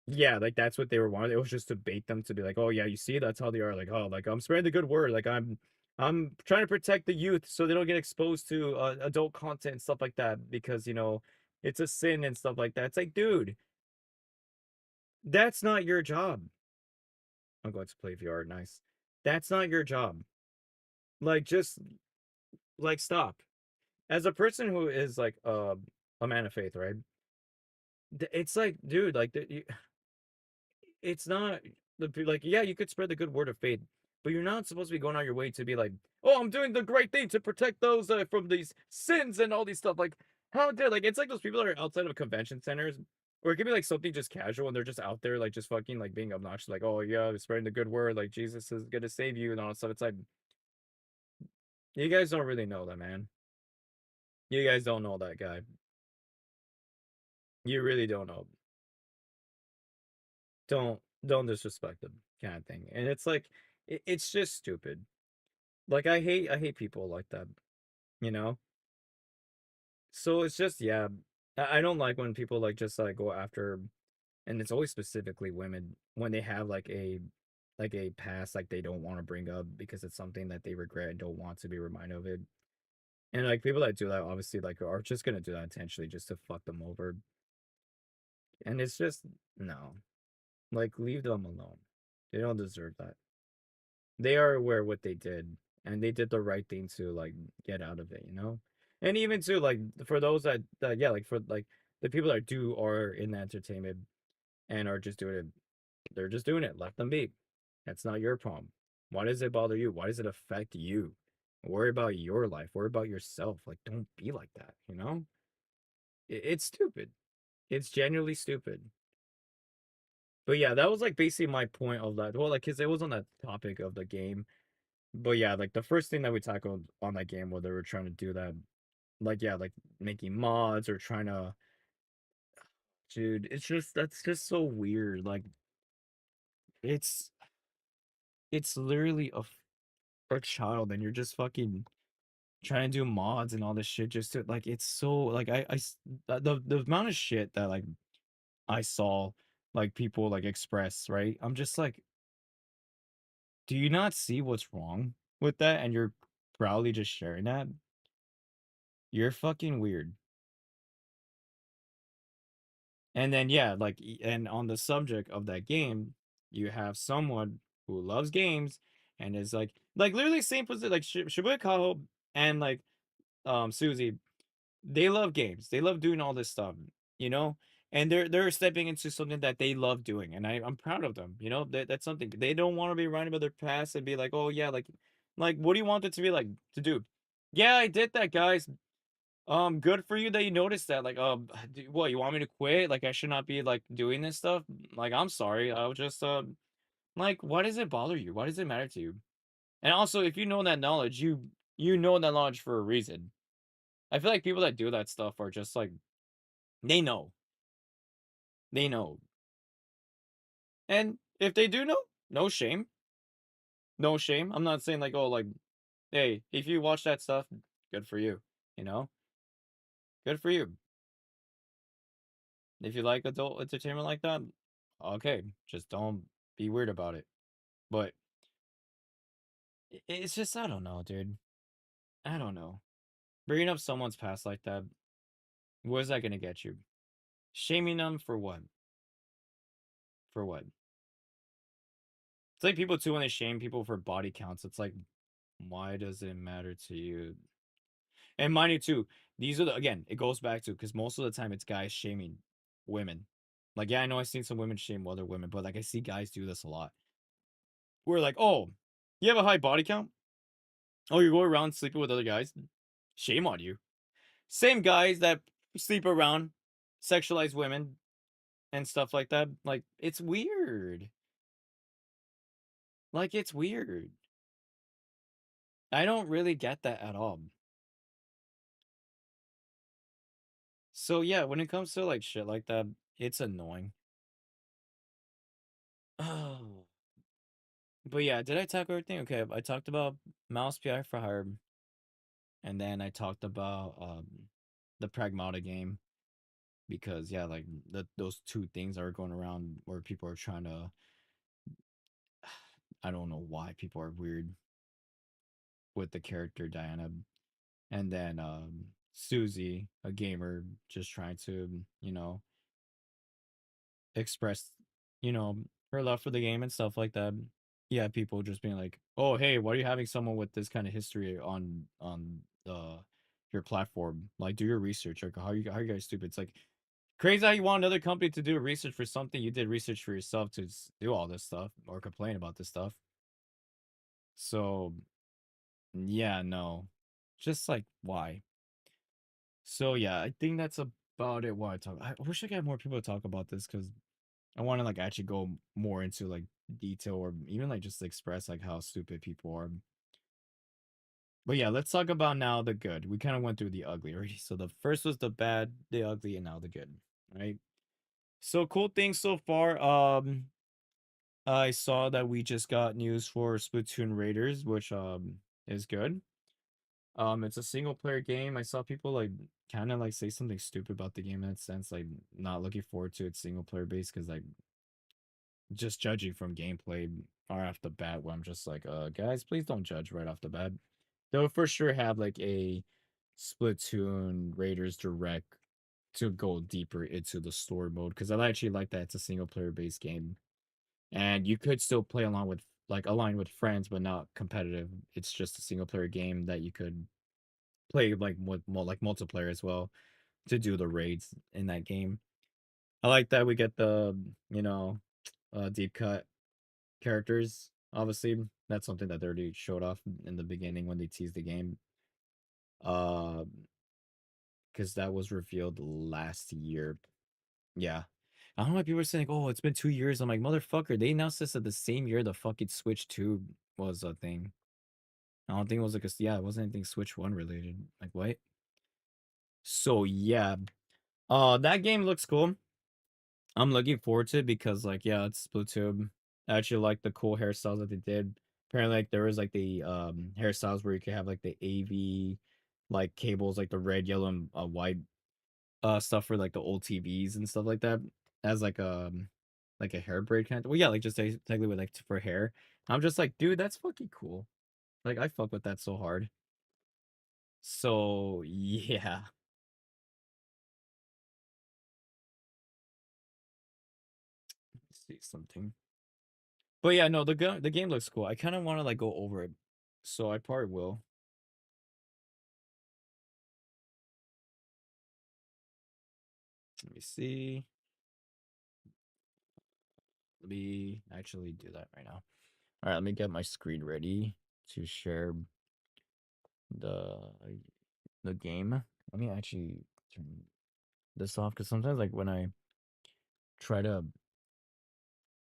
yeah, like that's what they were wanting. It was just to bait them to be like, oh yeah, you see, that's how they are. Like, oh, like I'm spreading the good word. Like I'm trying to protect the youth so they don't get exposed to adult content and stuff like that because it's a sin and stuff like that. It's like, dude, that's not your job. I'm going to play VR. Nice. That's not your job. Like, just like stop. As a person who is like a man of faith, right? It's like, dude, like it's not like yeah, you could spread the good word of faith, but you're not supposed to be going out your way to be like, oh, I'm doing the great thing to protect those from these sins and all these stuff. Like, how dare like it's like those people that are outside of convention centers. Or it could be like something just casual and they're just out there like just fucking like being obnoxious, like, oh yeah, spreading the good word, like Jesus is gonna save you and all that stuff. It's like you guys don't really know that man. You guys don't know that guy. You really don't know. Don't disrespect them kind of thing. And it's like it's just stupid. Like I hate people like that, you know? So it's just yeah, I don't like when people like just like go after, and it's always specifically women when they have like a past like they don't want to bring up because it's something that they regret and don't want to be reminded of it. And like people that do that obviously like are just gonna do that intentionally just to fuck them over. And it's just no. Like leave them alone. They don't deserve that. They are aware what they did, and they did the right thing to like get out of it, you know. And even too like for those that yeah, like for like the people that do are in entertainment and are just doing it, they're just doing it. Let them be. That's not your problem. Why does it bother you? Why does it affect you? Worry about your life. Worry about yourself. Like don't be like that, you know. It's stupid. It's genuinely stupid. But yeah, that was like basically my point of that. Well, like, cause it was on that topic of the game. But yeah, like the first thing that we tackled on that game where they were trying to do that, like yeah, like making mods or trying to, dude, it's just that's just so weird. Like it's it's literally a child, and you're just fucking trying to do mods and all this shit just to like it's so like the amount of shit that like I saw like people like express, right? I'm just like, do you not see what's wrong with that? And you're proudly just sharing that? You're fucking weird. And then yeah, like and on the subject of that game, you have someone who loves games and is like literally same position like Shibuya Kaho and like Susie, they love games. They love doing all this stuff, you know? And they're stepping into something that they love doing. And I'm proud of them. You know, that's something they don't want to be writing about their past and be like, oh yeah, like what do you want it to be like to do? Yeah, I did that, guys. Good for you that you noticed that. Like, what you want me to quit? Like, I should not be like doing this stuff. Like, I'm sorry. I'll just like, why does it bother you? Why does it matter to you? And also, if you know that knowledge, you know that knowledge for a reason. I feel like people that do that stuff are just like they know. They know. And if they do know, no shame. No shame. I'm not saying like, oh, like, hey, if you watch that stuff, good for you. You know? Good for you. If you like adult entertainment like that, okay. Just don't be weird about it. But it's just I don't know, dude. I don't know. Bringing up someone's past like that, what is that gonna get you? Shaming them for what? For what? It's like people too when they shame people for body counts. It's like, why does it matter to you? And mind you, too, these are the again, it goes back to because most of the time it's guys shaming women. Like, yeah, I know I've seen some women shame other women, but like I see guys do this a lot. We're like, oh, you have a high body count? Oh, you go around sleeping with other guys? Shame on you. Same guys that sleep around, sexualize women and stuff like that. Like, it's weird. Like, it's weird. I don't really get that at all. So yeah, when it comes to like shit like that, it's annoying. Oh. But yeah, did I talk everything? Okay, I talked about Mouse PI for Hire, and then I talked about the Pragmata game because yeah, like those two things are going around where people are trying to. I don't know why people are weird with the character Diana, and then Susie, a gamer, just trying to express her love for the game and stuff like that. Yeah, people just being like, "Oh, hey, why are you having someone with this kind of history on your platform? Like, do your research. Like, how you guys stupid? It's like crazy how you want another company to do research for something you did research for yourself to do all this stuff or complain about this stuff. So yeah, no, just like why? So yeah, I think that's about it. Why I talk? I wish I could have more people to talk about this because I want to like actually go more into like detail or even like just express like how stupid people are. But yeah, let's talk about now the good. We kind of went through the ugly already. So the first was the bad, the ugly, and now the good. Right. So cool things so far. I saw that we just got news for Splatoon Raiders, which is good. It's a single player game. I saw people like kind of like say something stupid about the game in that sense, like not looking forward to its single player base because like just judging from gameplay right off the bat where I'm just like, guys, please don't judge right off the bat. They'll for sure have like a Splatoon Raiders Direct to go deeper into the story mode because I actually like that it's a single player based game. And you could still play along with like align with friends, but not competitive. It's just a single player game that you could play like with more like multiplayer as well to do the raids in that game. I like that we get the, deep cut characters. Obviously, that's something that they already showed off in the beginning when they teased the game. Because that was revealed last year. Yeah. I don't know why people are saying, oh, it's been 2 years. I'm like, motherfucker, they announced this at the same year the fucking Switch 2 was a thing. I don't think it was like yeah, it wasn't anything Switch 1 related. Like, what? So, yeah. That game looks cool. I'm looking forward to it because, like, yeah, it's Splatoon. I actually like the cool hairstyles that they did. Apparently, like, there was, like, the, hairstyles where you could have, like, the AV, like, cables, like, the red, yellow, and white stuff for like the old TVs and stuff like that as like a hair braid kind of, well, yeah, like just technically with like for hair. I'm just like, dude, that's fucking cool. Like I fuck with that so hard. So yeah. Let's see something. But yeah, no, the game looks cool. I kind of want to like go over it, so I probably will. Let me see. Let me actually do that right now. All right, let me get my screen ready to share the the game. Let me actually turn this off because sometimes like when I try to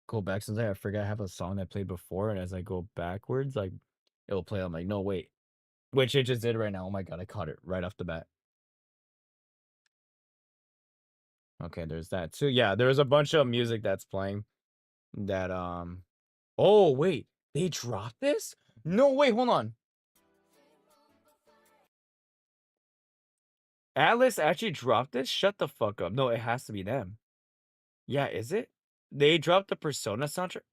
go back, since I forget I have a song that played before, and as I go backwards, like it'll play. I'm like, no, wait, which it just did right now. Oh my god, I caught it right off the bat. Okay, there's that too. Yeah, there's a bunch of music that's playing that oh wait, they dropped this? No, wait, hold on. Atlas actually dropped this? Shut the fuck up. No, it has to be them. Yeah, is it? They dropped the Persona soundtrack?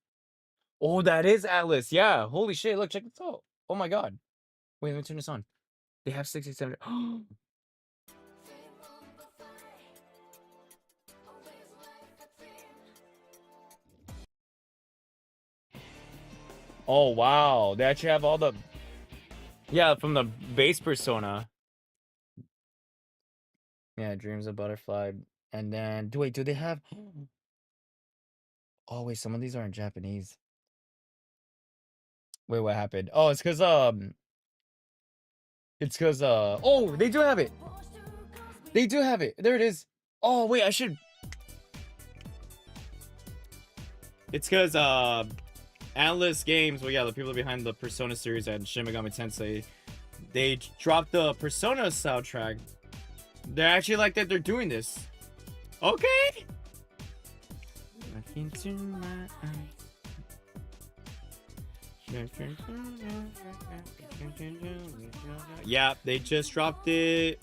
Oh, that is Atlas. Yeah. Holy shit. Look, check this out. Oh my god. Wait, let me turn this on. They have 67. Oh, wow. They actually have all the... Yeah, from the base Persona. Yeah, Dreams of Butterfly. And then... Wait, do they have... Oh, wait, some of these are in Japanese. Wait, what happened? Oh, it's because, It's because, Oh, they do have it! They do have it! There it is! Oh, wait, I should... It's because, Atlas Games, well, yeah, the people behind the Persona series and Shin Megami Tensei, they dropped the Persona soundtrack. They're actually like that they're doing this. Okay. Look into my eyes. Yeah, they just dropped it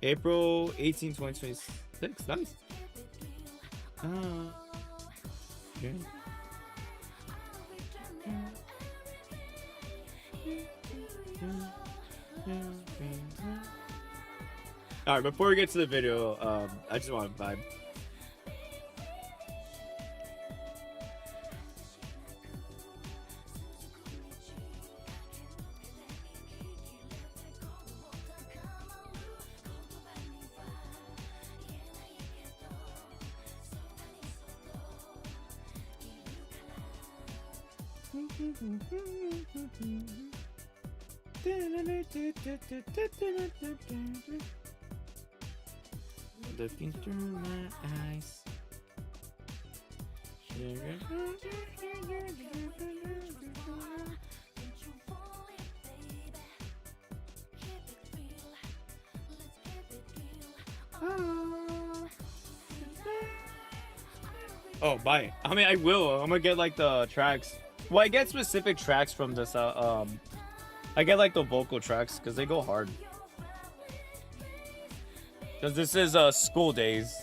April 18, 2026. Nice. Okay. All right, before we get to the video, I just want to vibe. Looking through my eyes. Oh, bye. I mean, I will. I'm gonna get like the tracks. Well, I get specific tracks from this. I get like the vocal tracks because they go hard. Because this is School Days.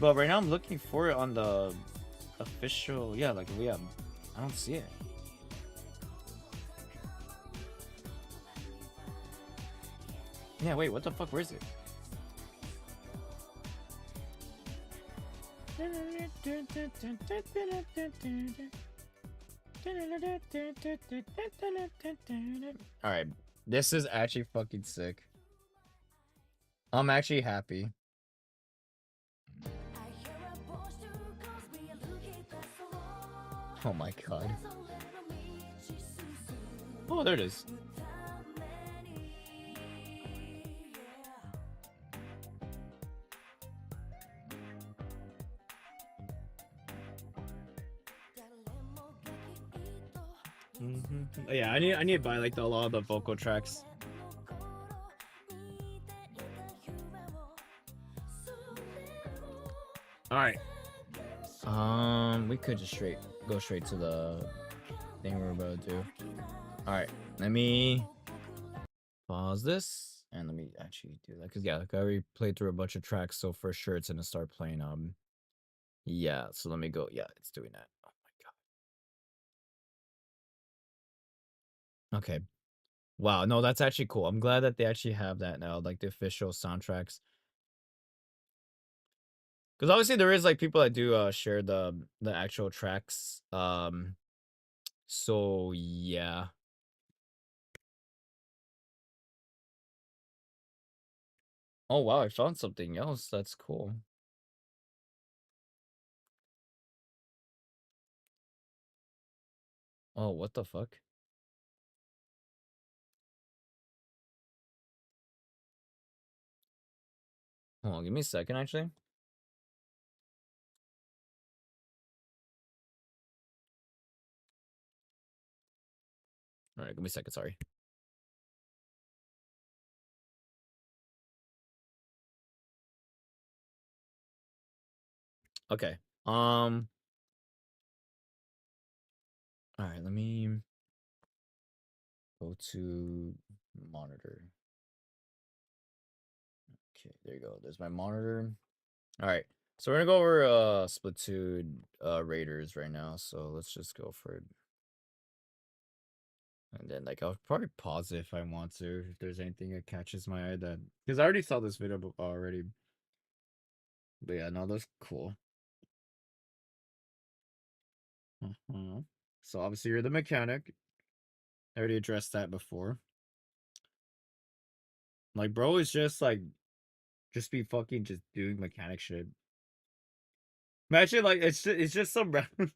But right now I'm looking for it on the official. Yeah, like yeah, I don't see it. Yeah, wait, what the fuck? Where is it? All right, this is actually fucking sick. I'm actually happy. Oh my god. Oh, there it is. Yeah, I need to buy like a lot of the vocal tracks. All right. We could just go straight to the thing we're about to do. All right, let me pause this and let me actually do that because yeah, like I already played through a bunch of tracks, so for sure it's gonna start playing. Yeah. So let me go. Yeah, it's doing that. Oh my god. Okay. Wow. No, that's actually cool. I'm glad that they actually have that now, like the official soundtracks. Because obviously there is like people that do share the actual tracks. So yeah. Oh wow, I found something else. That's cool. Oh, what the fuck? Hold on, give me a second actually. All right, give me a second, sorry. Okay. All right, let me go to monitor. Okay, there you go. There's my monitor. All right. So we're gonna go over Splatoon Raiders right now. So let's just go for it. And then like I'll probably pause it if I want to, if there's anything that catches my eye that because I already saw this video already. But yeah, no, that's cool. So obviously you're the mechanic. I already addressed that before. Like bro is just like just be fucking just doing mechanic shit. Imagine like it's just some random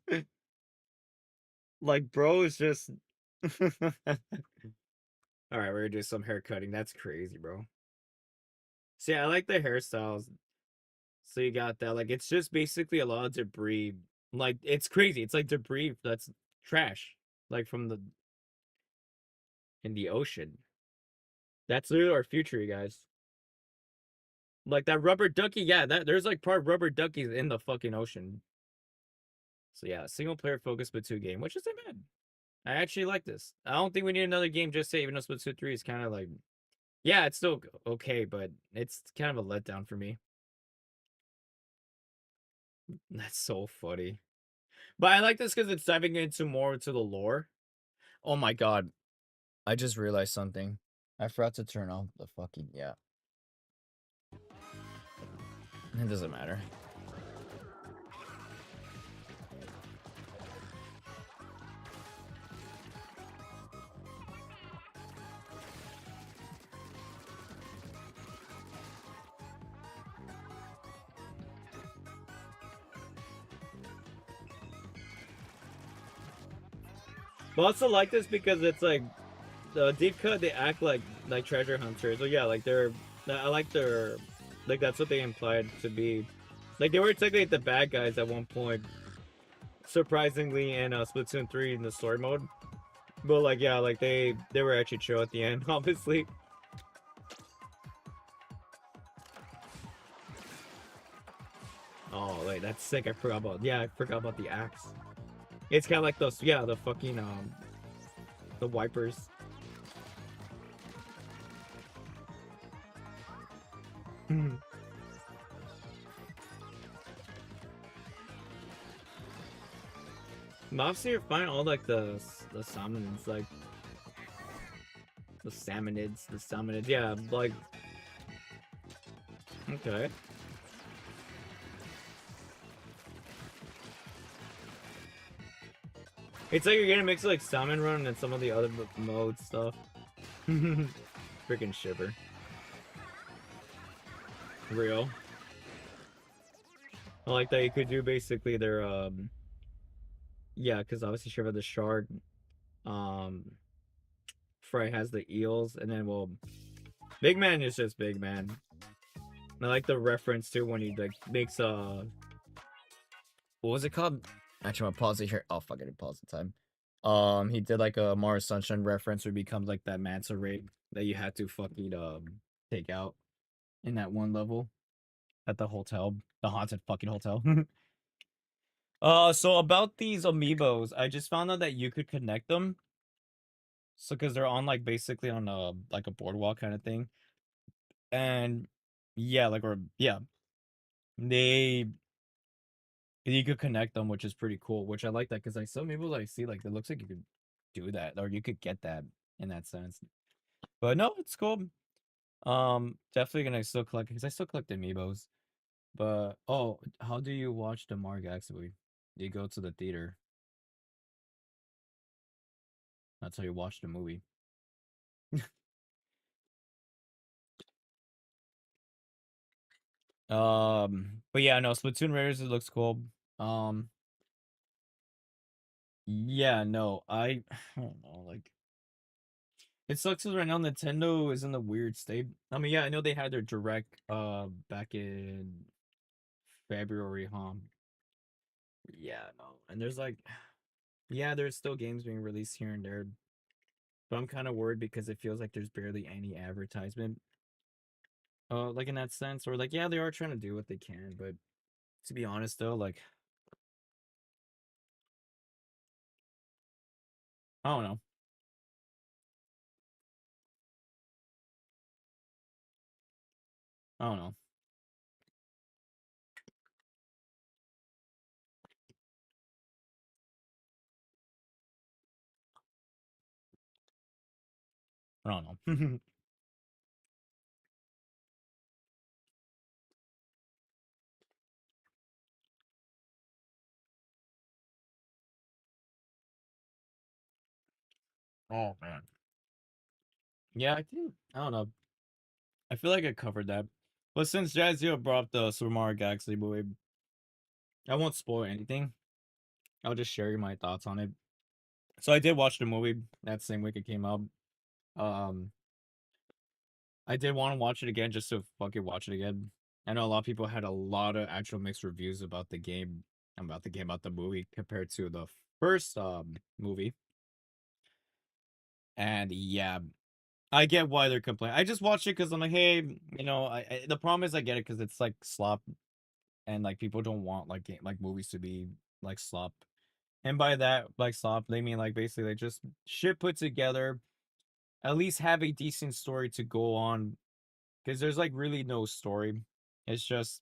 like bro is just all right, we're gonna do some hair cutting. That's crazy, bro. See, I like the hairstyles. So you got that. Like it's just basically a lot of debris. Like it's crazy. It's like debris that's trash. Like from the in the ocean. That's literally our future, you guys. Like that rubber ducky, yeah, that there's like part rubber duckies in the fucking ocean. So yeah, single player focused Splatoon game, which isn't bad. I actually like this. I don't think we need another game just say even though Splatoon 3 is kind of like yeah, it's still okay, but it's kind of a letdown for me. That's so funny. But I like this because it's diving into more into the lore. Oh my god. I just realized something. I forgot to turn off the fucking yeah. It doesn't matter. But I also like this because it's like the deep cut. They act like treasure hunters. So yeah, like they're. I like their, like that's what they implied to be. Like they were technically the bad guys at one point. Surprisingly, in Splatoon 3 in the story mode. But like yeah, like they were actually chill at the end, obviously. Oh wait, that's sick. I forgot about I forgot about the axe. It's kind of like those the fucking the wipers. Obviously, you're finding all like the salmonids, like the salmonids. Yeah, like okay. It's like you're getting a mix of like salmon run and some of the other mode stuff. Freaking shiver. Real. I like that you could do basically their yeah, because obviously Shiver the shark, um Fry has the eels, and then well Big Man is just Big Man. I like the reference to when he like makes what was it called? Actually, I'm gonna pause it here. Oh fuck it, pause the time. He did like a Mars Sunshine reference where he becomes like that manta ray that you had to fucking take out in that one level at the hotel, the haunted fucking hotel. So about these amiibos, I just found out that you could connect them. So because they're on like basically on a like a boardwalk kind of thing, and yeah, like or yeah, they you could connect them, which is pretty cool. Which I like that because like some people I see like it looks like you could do that or you could get that in that sense. But no, it's cool. Definitely gonna still collect because I still collect amiibos. But oh, how do you watch the Mark movie? Do you go to the theater? That's how you watch the movie. But yeah, no, Splatoon Raiders it looks cool. Um, yeah, no, I don't know, like it sucks 'cause right now Nintendo is in a weird state. I mean, yeah, I know they had their direct back in February, huh? Yeah, no, and there's like, yeah, there's still games being released here and there, but I'm kind of worried because it feels like there's barely any advertisement. Like in that sense, or like, yeah, they are trying to do what they can, but to be honest though, like, I don't know, I don't know, I don't know. Oh man. Yeah, I don't know. I feel like I covered that. But since Jazzio brought up the Super Mario Galaxy movie, I won't spoil anything. I'll just share my thoughts on it. So I did watch the movie that same week it came out. Um, I did want to watch it again just to fucking watch it again. I know a lot of people had a lot of actual mixed reviews about the movie compared to the first movie. And yeah, I get why they're complaining. I just watched it because I'm like, hey, the problem is I get it because it's like slop and like people don't want like like movies to be like slop. And by that, like slop, they mean like basically like just shit put together. At least have a decent story to go on, because there's like really no story. It's just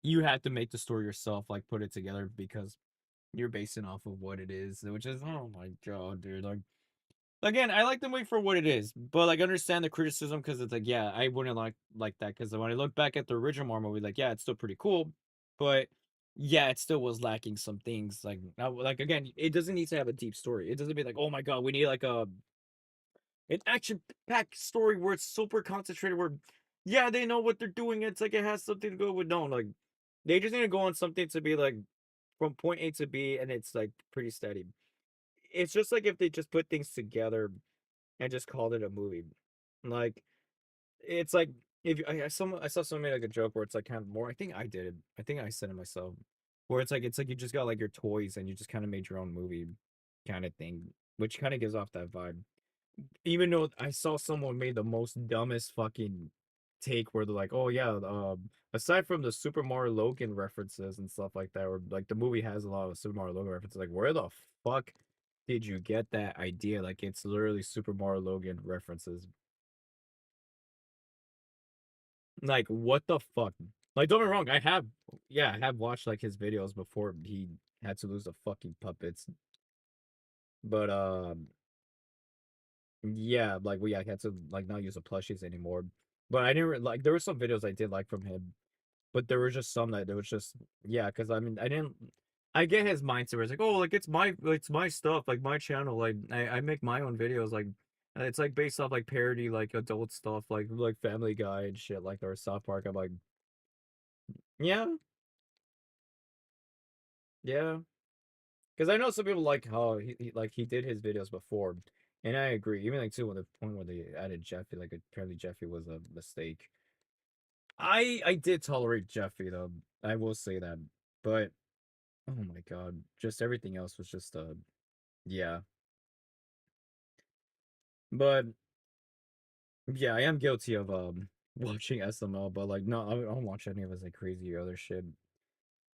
you have to make the story yourself, like put it together because you're basing off of what it is, which is oh my god, dude. Like again, I like the movie for what it is, but like understand the criticism because it's like yeah, I wouldn't like that because when I look back at the original Mario movie, like yeah, it's still pretty cool, but yeah, it still was lacking some things. Like now, like again, it doesn't need to have a deep story. It doesn't be like oh my god, we need like an action packed story where it's super concentrated. Where yeah, they know what they're doing. It's like it has something to go with. No, like they just need to go on something to be like from point A to B, and it's like pretty steady. It's just like if they just put things together and just called it a movie. Like it's like if I saw somebody like a joke where it's like kind of more. I think I did it. I think I said it myself. Where it's like you just got like your toys and you just kind of made your own movie, kind of thing, which kind of gives off that vibe. Even though I saw someone made the most dumbest fucking take where they're like, oh yeah, aside from the Super Mario Logan references and stuff like that, or like the movie has a lot of Super Mario Logan references, like where the fuck did you get that idea? Like it's literally Super Mario Logan references. Like what the fuck? Like don't get me wrong, I have watched like his videos before he had to lose the fucking puppets. But yeah, like we I had to like not use the plushies anymore. But I didn't like there were some videos I did like from him, but there were just some that there was just yeah, because I mean I didn't I get his mindset where it's like, oh like it's my stuff, like my channel, like I make my own videos, like it's like based off like parody like adult stuff like Family Guy and shit like or South Park. I'm like, yeah, yeah. Because I know some people like how like he did his videos before, and I agree. Even like too, when the point where they added Jeffy, like apparently Jeffy was a mistake. I did tolerate Jeffy though. I will say that, but Oh my god. Just everything else was just yeah. But yeah, I am guilty of watching SML, but like no, I don't watch any of his like crazy other shit.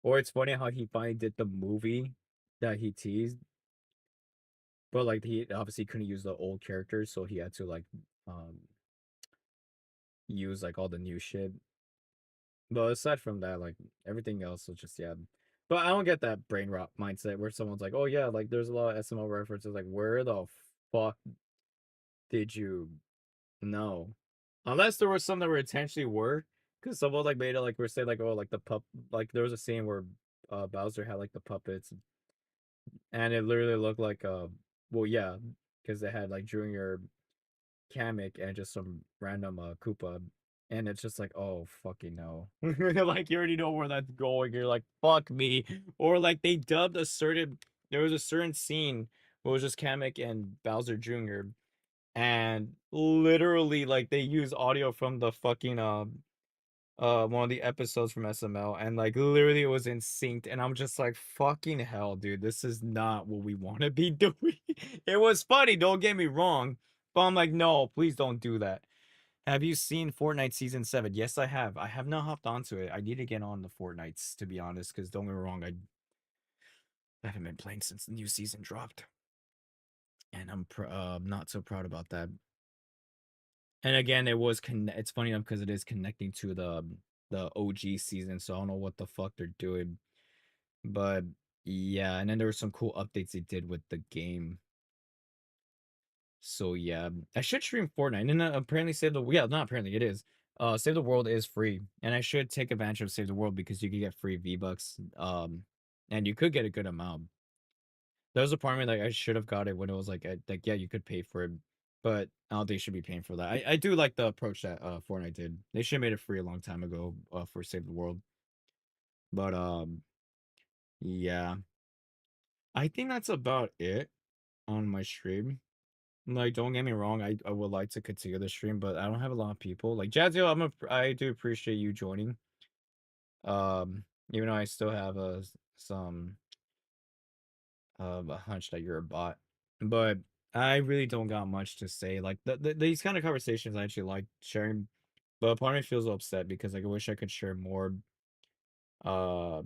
Or it's funny how he finally did the movie that he teased, but like he obviously couldn't use the old characters, so he had to like um use like all the new shit. But aside from that, like everything else was just yeah. But I don't get that brain rot mindset where someone's like, "Oh yeah, like there's a lot of SML references." Like, where the fuck did you know? Unless there was some that were intentionally were, because someone like made it like we're saying like oh like the pup like there was a scene where Bowser had like the puppets and it literally looked like well yeah because they had like Junior Kamek and just some random Koopa. And it's just like, oh fucking no. Like you already know where that's going. You're like, fuck me. Or like they dubbed a certain there was a certain scene where it was just Kamek and Bowser Jr. And literally like they use audio from the fucking one of the episodes from SML and like literally it was in sync and I'm just like fucking hell dude, this is not what we want to be doing. It was funny, don't get me wrong, but I'm like no, please don't do that. Have you seen Fortnite season 7? Yes, I have. I have not hopped onto it. I need to get on the Fortnites to be honest, because don't get me wrong, I haven't been playing since the new season dropped, and I'm not so proud about that. And again, it's funny enough because it is connecting to the OG season, so I don't know what the fuck they're doing. But yeah, and then there were some cool updates they did with the game. So yeah, I should stream Fortnite and apparently Save the yeah, not apparently it is. Save the World is free, and I should take advantage of Save the World because you could get free V-Bucks. And you could get a good amount. There was a part of me like I should have got it when it was like yeah, you could pay for it, but I don't think you should be paying for that. I do like the approach that Fortnite did. They should have made it free a long time ago for Save the World. But yeah, I think that's about it on my stream. Like, don't get me wrong, I would like to continue the stream, but I don't have a lot of people. Like Jazio, I do appreciate you joining. Even though I still have some a hunch that you're a bot, but I really don't got much to say. Like these kind of conversations I actually like sharing, but part of me feels upset because like I wish I could share more, uh,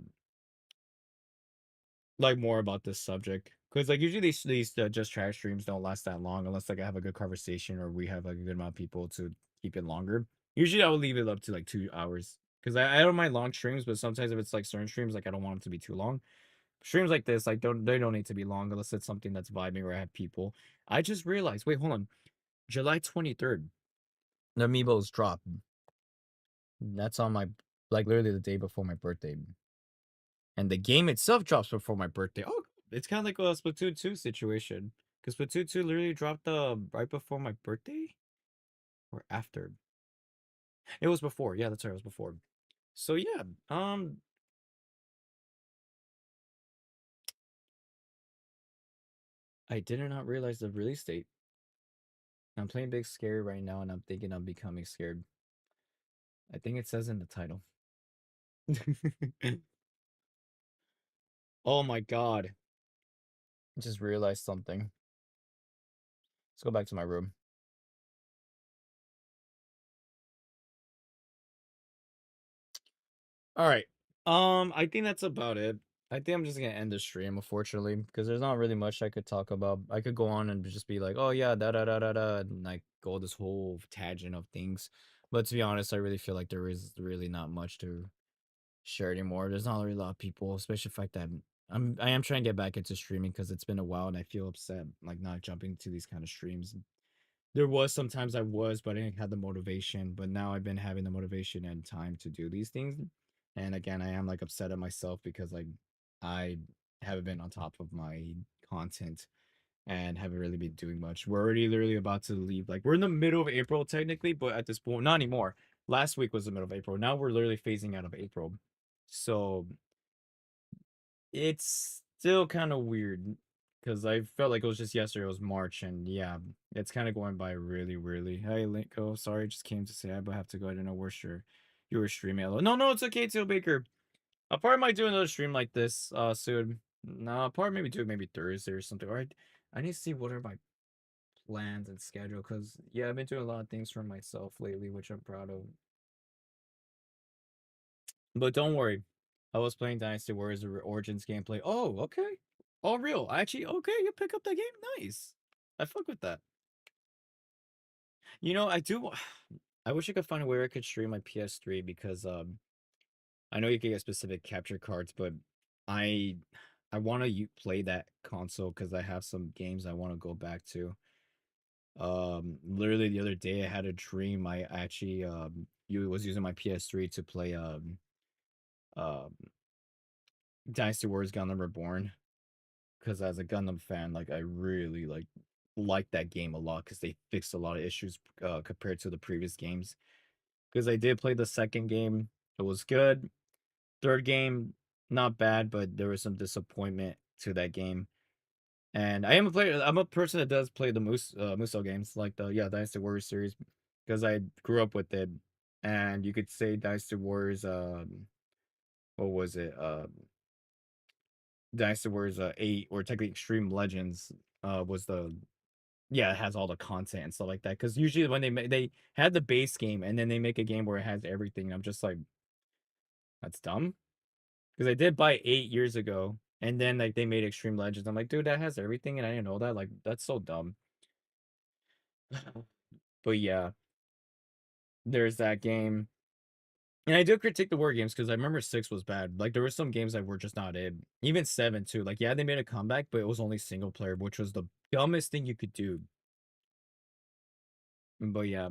like more about this subject. Because like usually these just trash streams don't last that long unless like I have a good conversation or we have like a good amount of people to keep it longer. Usually I will leave it up to like 2 hours because I don't mind long streams, but sometimes if it's like certain streams, like I don't want them to be too long. Streams like this, like they don't need to be long unless it's something that's vibing or I have people. I just realized, wait, hold on. July 23rd, the amiibos drop. That's on my like literally the day before my birthday. And the game itself drops before my birthday. Oh, it's kind of like a Splatoon 2 situation. Because Splatoon 2 literally dropped right before my birthday? Or after? It was before. Yeah, that's right, it was before. So yeah, I did not realize the release date. I'm playing Big Scary right now and I'm thinking I'm becoming scared. I think it says in the title. Oh my god. I just realized something. Let's go back to my room. All right. I think that's about it. I think I'm just gonna end the stream, unfortunately, because there's not really much I could talk about. I could go on and just be like, oh yeah, da da da da da, and like go this whole tangent of things. But to be honest, I really feel like there is really not much to share anymore. There's not really a lot of people, especially the fact that I am trying to get back into streaming because it's been a while and I feel upset like not jumping to these kind of streams. There was sometimes I was, but I didn't have the motivation. But now I've been having the motivation and time to do these things. And again, I am like upset at myself because like I haven't been on top of my content and haven't really been doing much. We're already literally about to leave. Like we're in the middle of April technically, but at this point, not anymore. Last week was the middle of April. Now we're literally phasing out of April. So it's still kind of weird because I felt like it was just yesterday. It was March, and yeah, it's kind of going by really, really. Hey, Linko, sorry, just came to say I have to go. I don't know where sure you were streaming. Hello. No, no, it's okay, Tail Baker. I probably might do another stream like this soon. No, I'll probably maybe do it maybe Thursday or something. Or I need to see what are my plans and schedule because yeah, I've been doing a lot of things for myself lately, which I'm proud of. But don't worry, I was playing Dynasty Warriors Origins gameplay. Oh, okay. Oh, real. Actually, okay, you pick up that game. Nice. I fuck with that. You know, I do. I wish I could find a way I could stream my PS3 because I know you can get specific capture cards, but I I want to play that console because I have some games I want to go back to. Literally the other day I had a dream. I actually you was using my PS3 to play um Dynasty Warriors Gundam Reborn because as a Gundam fan, like I really like that game a lot because they fixed a lot of issues compared to the previous games. Because I did play the second game, it was good. Third game, not bad, but there was some disappointment to that game. And I am a player. I'm a person that does play the Muso games, like the Dynasty Warriors series, because I grew up with it. And you could say Dynasty Warriors. What was it? Dynasty Warriors 8, or technically Extreme Legends, was the yeah, it has all the content and stuff like that. Because usually when they had the base game and then they make a game where it has everything, and I'm just like, that's dumb. Because I did buy 8 years ago, and then like they made Extreme Legends. I'm like, dude, that has everything, and I didn't know that. Like, that's so dumb. But yeah, there's that game. And I do critique the war games because I remember 6 was bad. Like there were some games that were just not it. Even 7 too. Like yeah, they made a comeback, but it was only single player, which was the dumbest thing you could do. But yeah,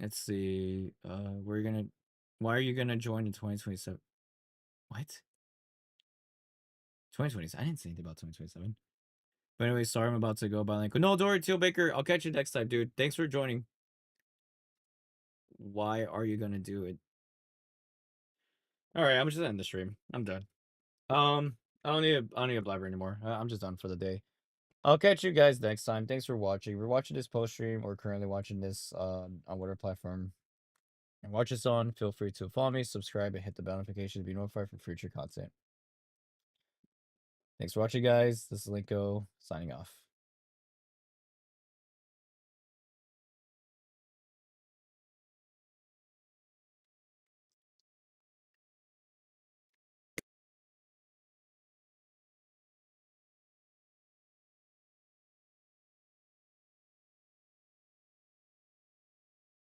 let's see. We're gonna. Why are you gonna join in 2027? What? 2027? I didn't say anything about 2027. But anyway, sorry, I'm about to go by Linko. No, Dory Teal Baker. I'll catch you next time, dude. Thanks for joining. Why are you gonna do it? All right, I'm just ending the stream. I'm done. I don't need a blabber anymore. I'm just done for the day. I'll catch you guys next time. Thanks for watching. We're watching this post stream or currently watching this on whatever platform and watch this on. Feel free to follow me, subscribe, and hit the bell notification to be notified for future content. Thanks for watching, guys. This is Linko signing off.